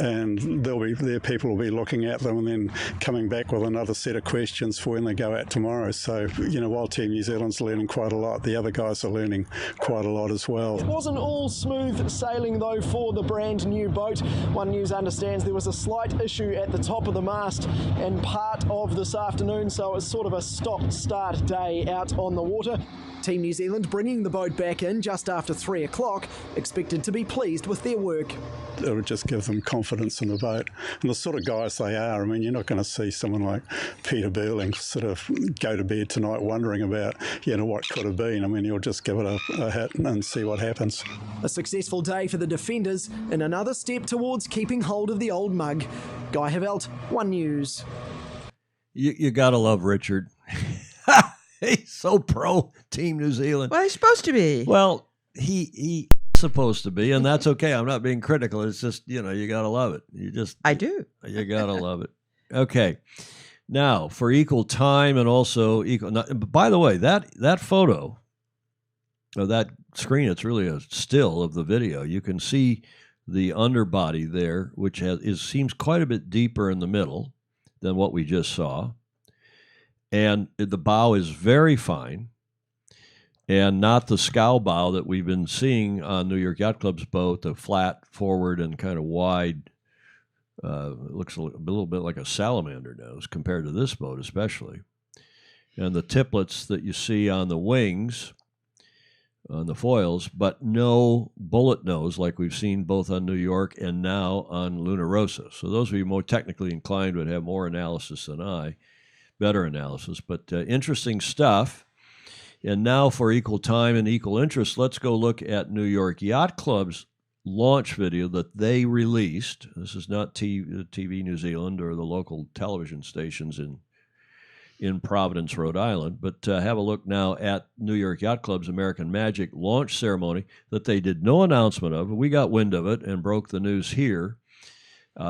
and their people will be looking at them and then coming back with another set of questions for when they go out tomorrow. So, while Team New Zealand's learning quite a lot, the other guys are learning quite a lot as well. It wasn't all smooth sailing, though, for the brand new boat. One News understands there was a slight issue at the top of the mast and part of this afternoon, so it was sort of a stop-start day out on the water. Team New Zealand bringing the boat back in just after 3 o'clock, expected to be pleased with their work. It would just give them confidence in the boat. And the sort of guys they are, I mean, you're not going to see someone like Peter Burling sort of go to bed tonight wondering about, what could have been. I mean, you'll just give it a hit and see what happens. A successful day for the defenders and another step towards keeping hold of the old mug. Guy Havelt, One News. You got to love Richard. He's so pro Team New Zealand. Well, he's supposed to be. Well, he's supposed to be, and that's okay. I'm not being critical. It's just, you got to love it. I do. You got to love it. Okay. Now, for equal time and also equal. By the way, that photo of that screen, it's really a still of the video. You can see the underbody there, which seems quite a bit deeper in the middle than what we just saw. And the bow is very fine and not the scow bow that we've been seeing on New York Yacht Club's boat, the flat forward and kind of wide. Looks a little bit like a salamander nose compared to this boat especially. And the tiplets that you see on the wings, on the foils, but no bullet nose like we've seen both on New York and now on Luna Rossa. So those of you more technically inclined would have more analysis than I. Better analysis, but interesting stuff. And now for equal time and equal interest, let's go look at New York Yacht Club's launch video that they released. This is not TV New Zealand or the local television stations in Providence, Rhode Island, but have a look now at New York Yacht Club's American Magic launch ceremony that they did no announcement of. We got wind of it and broke the news here.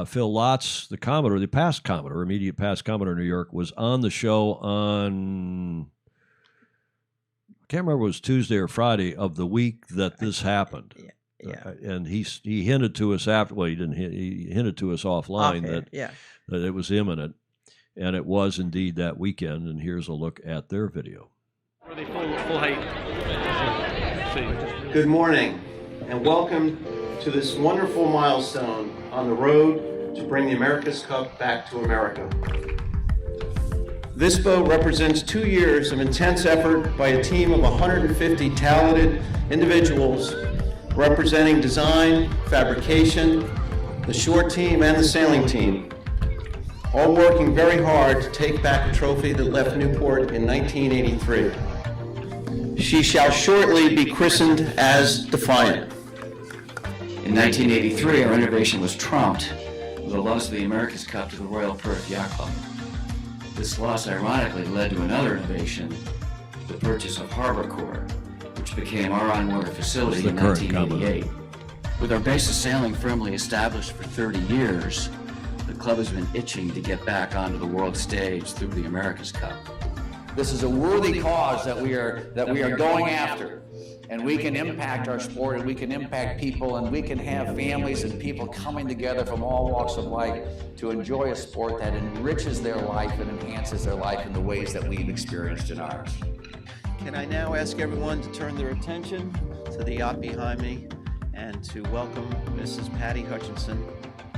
Phil Lotz, the Commodore, the past Commodore, immediate past Commodore in New York, was on the show on, I can't remember if it was Tuesday or Friday of the week that this happened. Yeah. And he hinted to us after, well, he didn't hint, he hinted to us offline that it was imminent. And it was indeed that weekend. And here's a look at their video. Good morning and welcome to this wonderful milestone on the road to bring the America's Cup back to America. This boat represents 2 years of intense effort by a team of 150 talented individuals representing design, fabrication, the shore team, and the sailing team, all working very hard to take back a trophy that left Newport in 1983. She shall shortly be christened as Defiant. In 1983, our innovation was trumped with the loss of the America's Cup to the Royal Perth Yacht Club. This loss ironically led to another innovation, the purchase of Harbor Corps, which became our on-water facility in 1988. With our base of sailing firmly established for 30 years, the club has been itching to get back onto the world stage through the America's Cup. This is a worthy cause that we are going after. And we can impact our sport, and we can impact people, and we can have families and people coming together from all walks of life to enjoy a sport that enriches their life and enhances their life in the ways that we've experienced in ours. Can I now ask everyone to turn their attention to the yacht behind me and to welcome Mrs. Patty Hutchinson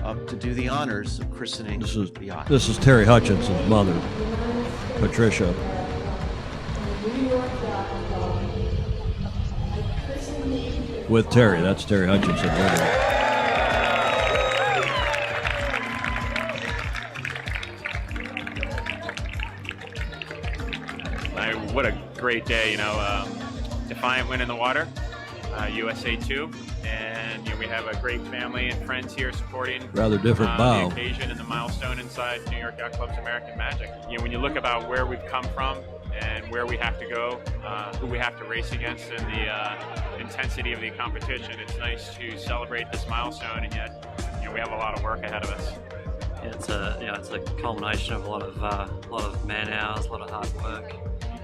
up to do the honors of christening the yacht. This is Terry Hutchinson's mother, Patricia. With Terry, that's Terry Hutchinson. What a great day, Defiant win in the water, USA 2, and we have a great family and friends here supporting rather different bow. The occasion and the milestone inside New York Yacht Club's American Magic. When you look about where we've come from and where we have to go, who we have to race against, and the intensity of the competition, it's nice to celebrate this milestone, and yet we have a lot of work ahead of us. Yeah, it's a culmination of a lot of man hours, a lot of hard work,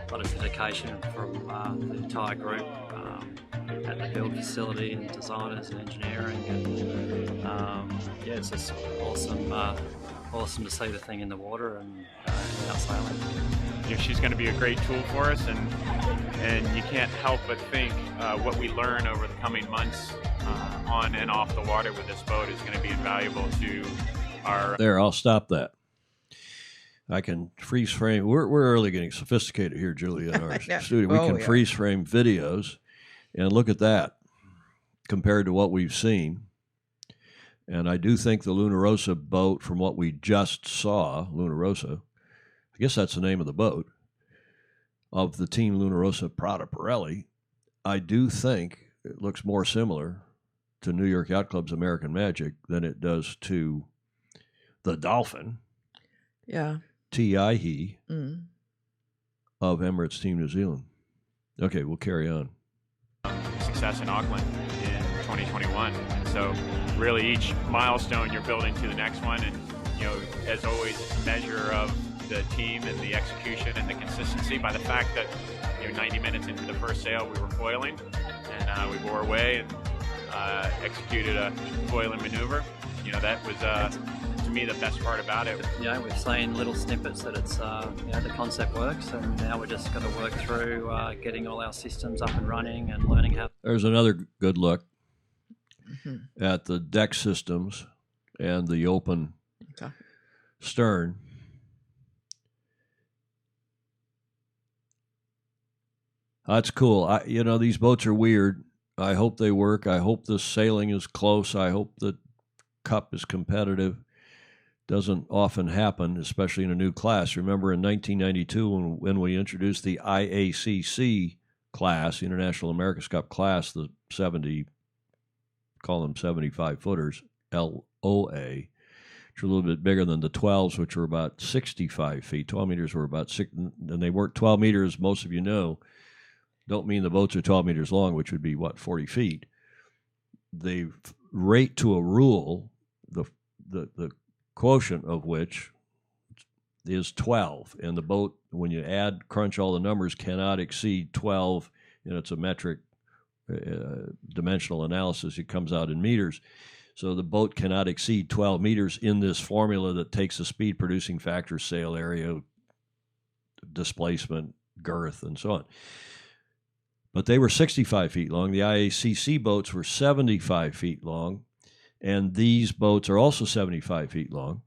a lot of dedication from the entire group at the build facility, and designers and engineering, and it's just awesome to see the thing in the water and out sailing. She's going to be a great tool for us, and you can't help but think what we learn over the coming months on and off the water with this boat is going to be invaluable to our... There, I'll stop that. I can freeze frame. We're really getting sophisticated here, Julia, in our studio. We can freeze frame videos, and look at that compared to what we've seen. And I do think the Luna Rossa boat, from what we just saw, Luna Rossa, I guess that's the name of the boat, of the team Luna Rossa Prada Pirelli, I do think it looks more similar to New York Yacht Club's American Magic than it does to the Dolphin. Yeah. TFE Mm. of Emirates Team New Zealand. Okay, we'll carry on. Success in Auckland in 2021. And so really each milestone you're building to the next one, and as always, it's a measure of the team and the execution and the consistency by the fact that 90 minutes into the first sail we were foiling, and we bore away and executed a foiling maneuver. That was to me the best part about it. We've seen little snippets that it's the concept works, and now we're just going to work through getting all our systems up and running and learning how. There's another good look Mm-hmm. at the deck systems and the open stern. That's cool. These boats are weird. I hope they work. I hope the sailing is close. I hope the Cup is competitive. Doesn't often happen, especially in a new class. Remember in 1992 when we introduced the IACC class, the International America's Cup class, the 75-footers, LOA, which are a little bit bigger than the 12s, which were about 65 feet. 12 meters were about 6, and they weren't 12 meters, most of you know, don't mean the boats are 12 meters long, which would be, 40 feet. They rate to a rule, the quotient of which is 12, and the boat, when you crunch all the numbers, cannot exceed 12, and it's a metric dimensional analysis. It comes out in meters. So the boat cannot exceed 12 meters in this formula that takes the speed producing factor, sail area, displacement, girth, and so on. But they were 65 feet long. The IACC boats were 75 feet long, and these boats are also 75 feet long.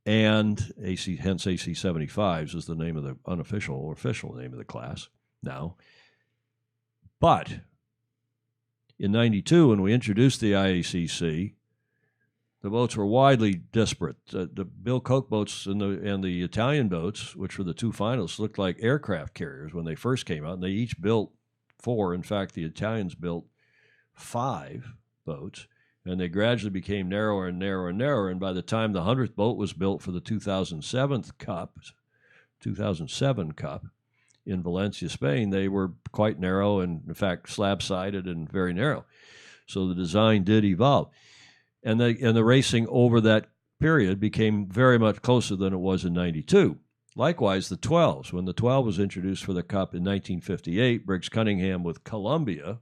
And hence AC 75s is the name of the unofficial or official name of the class now. But in 92, when we introduced the IACC, the boats were widely disparate. The Bill Koch boats and the Italian boats, which were the two finalists, looked like aircraft carriers when they first came out. And they each built 4. In fact, the Italians built 5 boats, and they gradually became narrower and narrower and narrower. And by the time the 100th boat was built for the 2007 Cup in Valencia, Spain, they were quite narrow and, in fact, slab-sided and very narrow. So the design did evolve. And the racing over that period became very much closer than it was in 92. Likewise, the 12s. When the 12 was introduced for the Cup in 1958, Briggs Cunningham with Columbia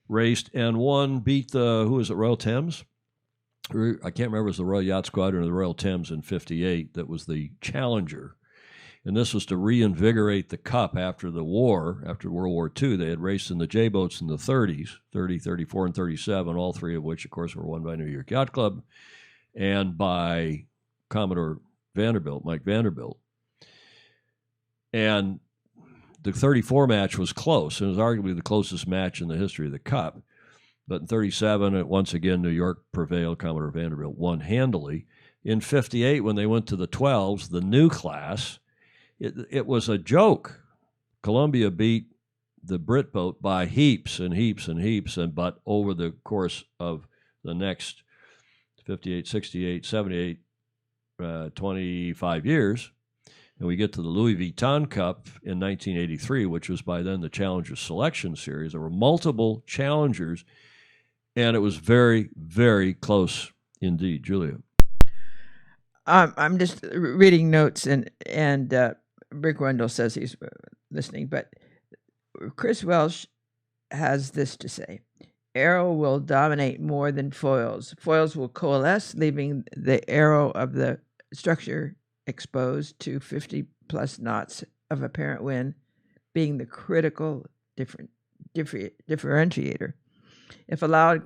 raced and won, beat the, who was it, Royal Thames? I can't remember if it was the Royal Yacht Squadron or the Royal Thames in 58 that was the challenger. And this was to reinvigorate the Cup after the war, after World War II. They had raced in the J-boats in the 30s, 30, 34, and 37, all 3 of which, of course, were won by New York Yacht Club and by Commodore Mike Vanderbilt. And the 34 match was close. It was arguably the closest match in the history of the Cup. But in 37, once again, New York prevailed. Commodore Vanderbilt won handily. In 58, when they went to the 12s, the new class, it was a joke. Columbia beat the Brit boat by heaps and heaps and heaps, but over the course of the next 58, 68, 78, 25 years, and we get to the Louis Vuitton Cup in 1983, which was by then the Challenger Selection Series. There were multiple challengers, and it was very, very close indeed. Julia. I'm just reading notes, and Rick Wendell says he's listening, but Chris Welsh has this to say. Aero will dominate more than foils. Foils will coalesce, leaving the aero of the structure exposed to 50-plus knots of apparent wind, being the critical differentiator. If allowed,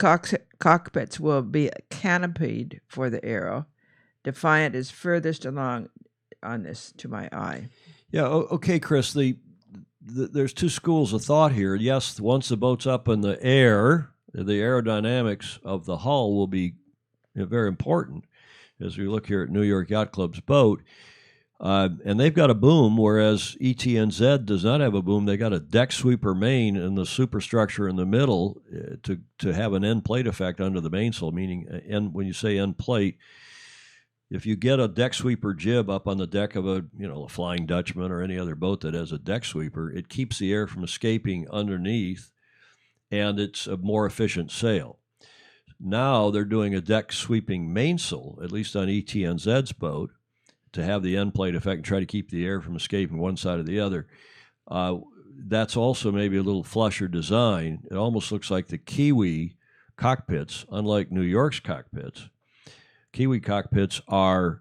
cockpits will be canopied for the aero. Defiant is furthest along on this to my eye. Yeah, okay, Chris. There's 2 schools of thought here. Yes, once the boat's up in the air, the aerodynamics of the hull will be very important. As we look here at New York Yacht Club's boat, and they've got a boom, whereas ETNZ does not have a boom. They got a deck sweeper main and the superstructure in the middle to have an end plate effect under the mainsail, meaning when you say end plate, if you get a deck sweeper jib up on the deck of a Flying Dutchman or any other boat that has a deck sweeper, it keeps the air from escaping underneath, and it's a more efficient sail. Now they're doing a deck sweeping mainsail, at least on ETNZ's boat, to have the end plate effect and try to keep the air from escaping one side or the other. That's also maybe a little flusher design. It almost looks like the Kiwi cockpits, unlike New York's cockpits. Kiwi cockpits the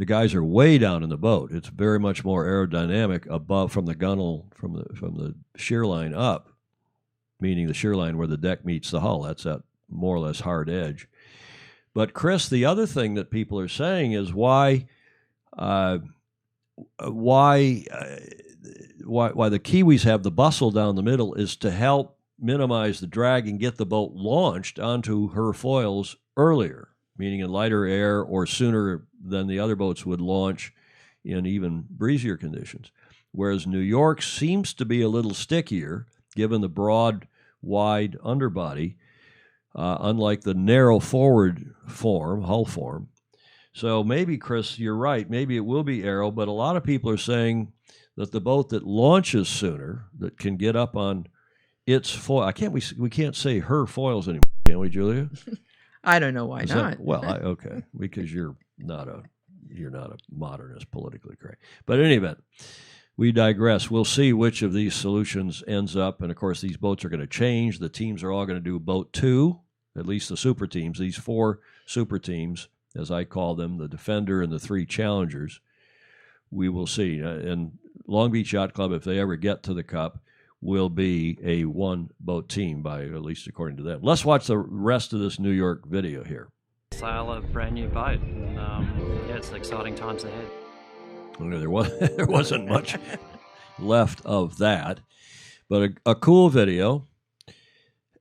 guys are way down in the boat. It's very much more aerodynamic above from the gunnel, from the shear line up, meaning the shear line where the deck meets the hull. That's that more or less hard edge. But Chris, the other thing that people are saying is why the Kiwis have the bustle down the middle is to help minimize the drag and get the boat launched onto her foils earlier, meaning in lighter air or sooner than the other boats would launch in even breezier conditions. Whereas New York seems to be a little stickier, given the broad, wide underbody, unlike the narrow forward hull form. So maybe, Chris, you're right. Maybe it will be aero, but a lot of people are saying that the boat that launches sooner, that can get up on its foil, we can't say her foils anymore, can we, Julia? I don't know why not. Okay, because you're not a modernist, politically correct. But in any event, we digress. We'll see which of these solutions ends up, and of course, these boats are going to change. The teams are all going to do boat 2, at least the super teams. These 4 super teams, as I call them, the Defender and the 3 Challengers. We will see. And Long Beach Yacht Club, if they ever get to the Cup, will be a 1-boat team, by at least according to them. Let's watch the rest of this New York video here. Sail a brand new boat, and it's exciting times ahead. There wasn't much left of that, but a cool video.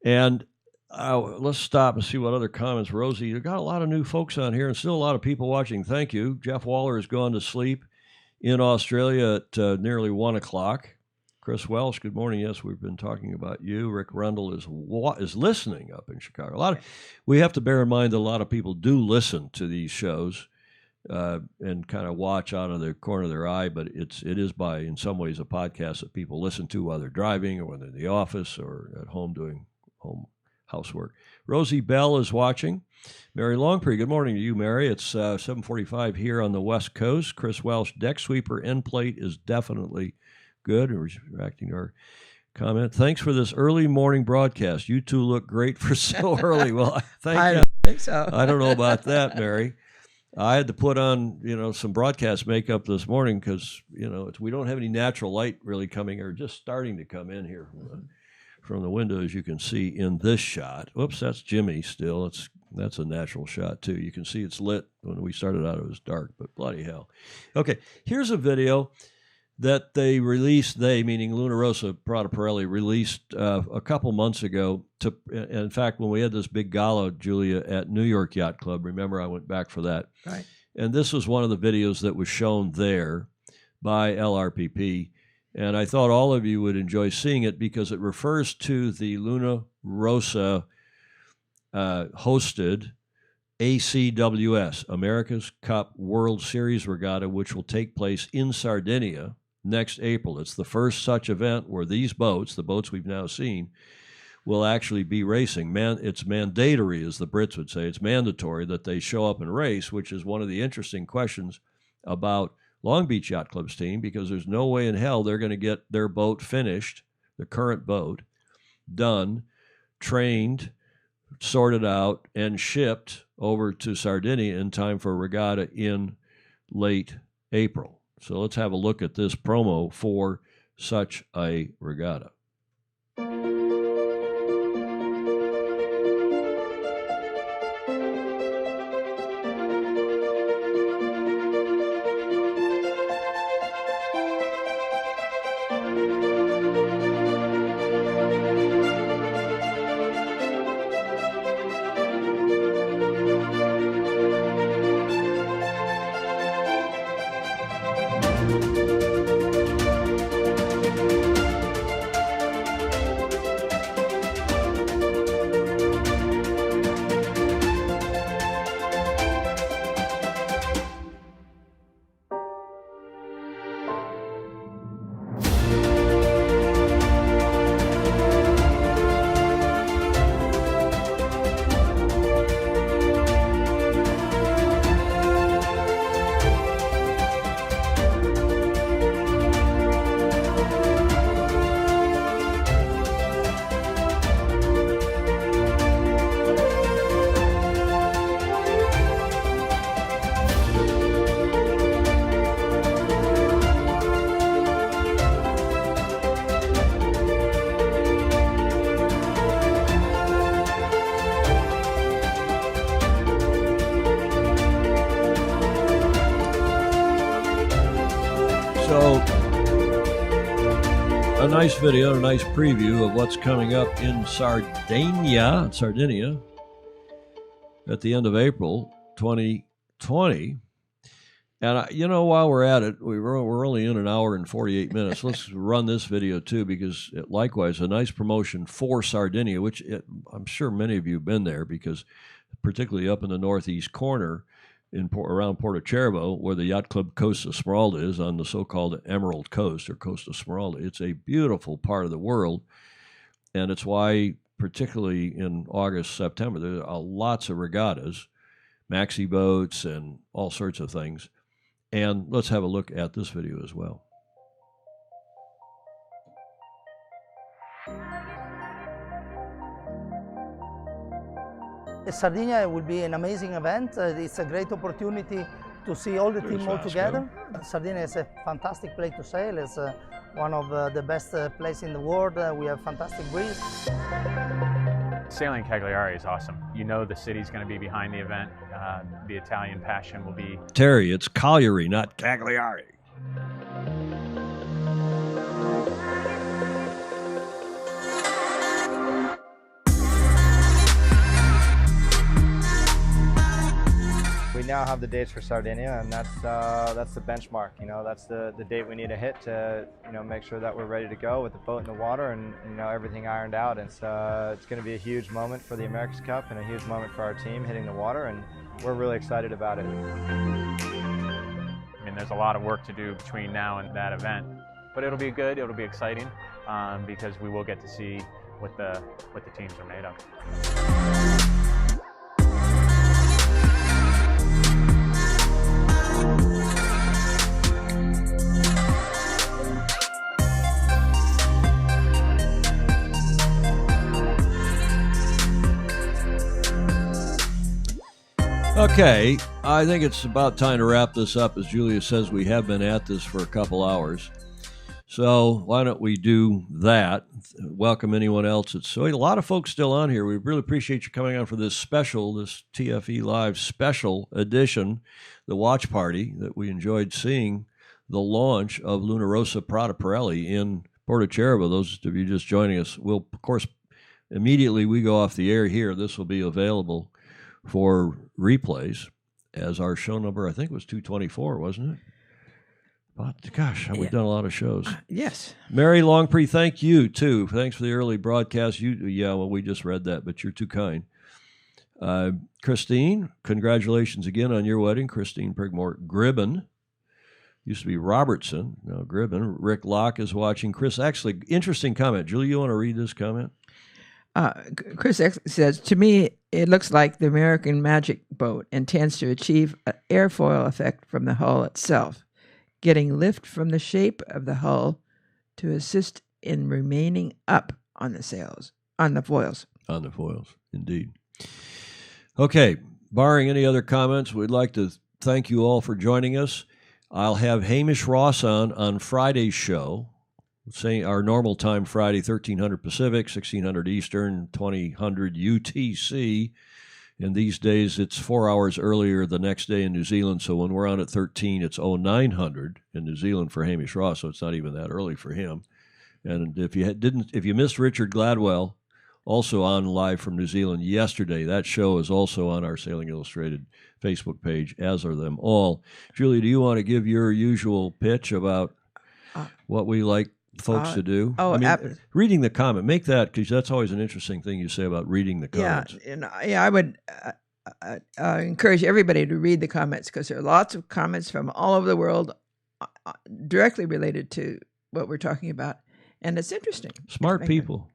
And let's stop and see what other comments. Rosie, you've got a lot of new folks on here and still a lot of people watching. Thank you. Jeff Waller has gone to sleep in Australia at nearly 1 o'clock. Chris Welsh, good morning. Yes, we've been talking about you. Rick Rundle is listening up in Chicago. We have to bear in mind that a lot of people do listen to these shows and kind of watch out of the corner of their eye, but it is in some ways a podcast that people listen to while they're driving or when they're in the office or at home doing housework. Rosie Bell is watching. Mary Longpree, good morning to you, Mary. It's 7:45 here on the West Coast. Chris Welsh, deck sweeper end plate is definitely good. And reacting to our comment. Thanks for this early morning broadcast. You two look great for so early. Well, thank you. I don't think so. I don't know about that, Mary. I had to put on, some broadcast makeup this morning because, we don't have any natural light really coming or just starting to come in here from the window, as you can see in this shot. Whoops, that's Jimmy still. That's a natural shot, too. You can see it's lit. When we started out, it was dark, but bloody hell. Okay, here's a video that they released, meaning Luna Rossa Prada Pirelli, released a couple months ago. In fact, when we had this big gala, Julia, at New York Yacht Club, remember I went back for that. Right. And this was one of the videos that was shown there by LRPP. And I thought all of you would enjoy seeing it because it refers to the Luna Rossa hosted ACWS, America's Cup World Series Regatta, which will take place in Sardinia next April. It's the first such event where these boats, the boats we've now seen, will actually be racing. It's mandatory, as the Brits would say. It's mandatory that they show up and race, which is one of the interesting questions about Long Beach Yacht Club's team, because there's no way in hell they're going to get their boat finished, the current boat, done, trained, sorted out, and shipped over to Sardinia in time for a regatta in late April. So let's have a look at this promo for such a regatta. nice video, a nice preview of what's coming up in Sardinia at the end of April 2020. And, while we're at it, we're only in an hour and 48 minutes. Let's run this video, too, because likewise, a nice promotion for Sardinia, which I'm sure many of you have been there, because particularly up in the northeast corner around Porto Cervo, where the yacht club Costa Smeralda is on the so-called Emerald Coast, or Costa Smeralda. It's a beautiful part of the world, and it's why, particularly in August, September, there are lots of regattas, maxi boats, and all sorts of things. And let's have a look at this video as well. Sardinia will be an amazing event. It's a great opportunity to see all the team all together. Sardinia is a fantastic place to sail. It's one of the best places in the world. We have fantastic breeze. Sailing Cagliari is awesome. The city's going to be behind the event. The Italian passion will be... Terry, it's Cagliari, not Cagliari. We now have the dates for Sardinia, and that's the benchmark. That's the date we need to hit to make sure that we're ready to go with the boat in the water and everything ironed out. It's going to be a huge moment for the America's Cup and a huge moment for our team hitting the water, and we're really excited about it. There's a lot of work to do between now and that event, but it'll be good. It'll be exciting because we will get to see what the teams are made of. Okay, I think it's about time to wrap this up. As Julia says, we have been at this for a couple hours. So why don't we do that? Welcome anyone else. A lot of folks still on here. We really appreciate you coming on for this TFE Live special edition, the watch party that we enjoyed seeing the launch of Rossa Prada Pirelli in Porto Cervo. Those of you just joining us will, of course, immediately we go off the air here, this will be available for replays as our show number, I think, was 224, wasn't it? But gosh, we've done a lot of shows. Yes. Mary Longpree, thank you, too. Thanks for the early broadcast. We just read that, but you're too kind. Christine, congratulations again on your wedding. Christine Prigmore Gribben. Used to be Robertson, now Gribben. Rick Locke is watching. Chris, actually, interesting comment. Julie, you want to read this comment? Chris says, to me, it looks like the American Magic boat intends to achieve an airfoil effect from the hull itself, getting lift from the shape of the hull to assist in remaining up on the foils. On the foils, indeed. Okay, barring any other comments, we'd like to thank you all for joining us. I'll have Hamish Ross on Friday's show. Say our normal time Friday, 1300 Pacific, 1600 Eastern, 2000 UTC. And these days it's 4 hours earlier the next day in New Zealand. So when we're on at 13, it's 0900 in New Zealand for Hamish Ross. So it's not even that early for him. And if you missed Richard Gladwell, also on live from New Zealand yesterday, that show is also on our Sailing Illustrated Facebook page, as are them all. Julie, do you want to give your usual pitch about what we like folks to do? Reading the comment, make that, because that's always an interesting thing you say about reading the comments. I would encourage everybody to read the comments, because there are lots of comments from all over the world directly related to what we're talking about, and it's interesting. Smart people.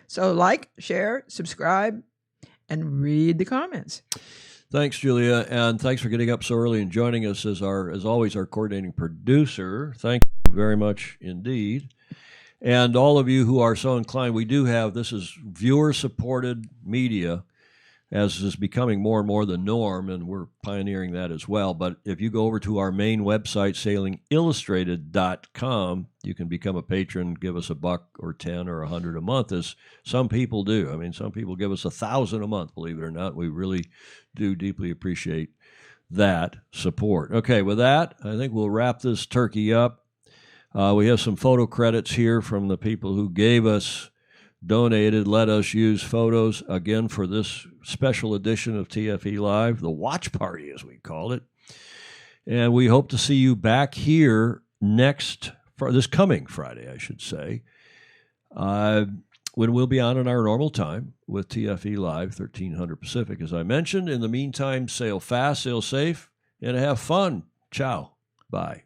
So like, share, subscribe, and read the comments. Thanks, Julia, and thanks for getting up so early and joining us as always, our coordinating producer. Thank you very much indeed. And all of you who are so inclined, this is viewer-supported media, as is becoming more and more the norm, and we're pioneering that as well. But if you go over to our main website, sailingillustrated.com, you can become a patron, give us $1 or $10 or $100 a month, as some people do. I mean, some people give us $1,000 a month, believe it or not. We really do deeply appreciate that support. Okay, with that, I think we'll wrap this turkey up. We have some photo credits here from the people who gave us, donated, let us use photos, again, for this special edition of TFE Live, the watch party, as we called it. And we hope to see you back here this coming Friday, I should say, when we'll be on in our normal time with TFE Live, 1300 Pacific, as I mentioned. In the meantime, sail fast, sail safe, and have fun. Ciao. Bye.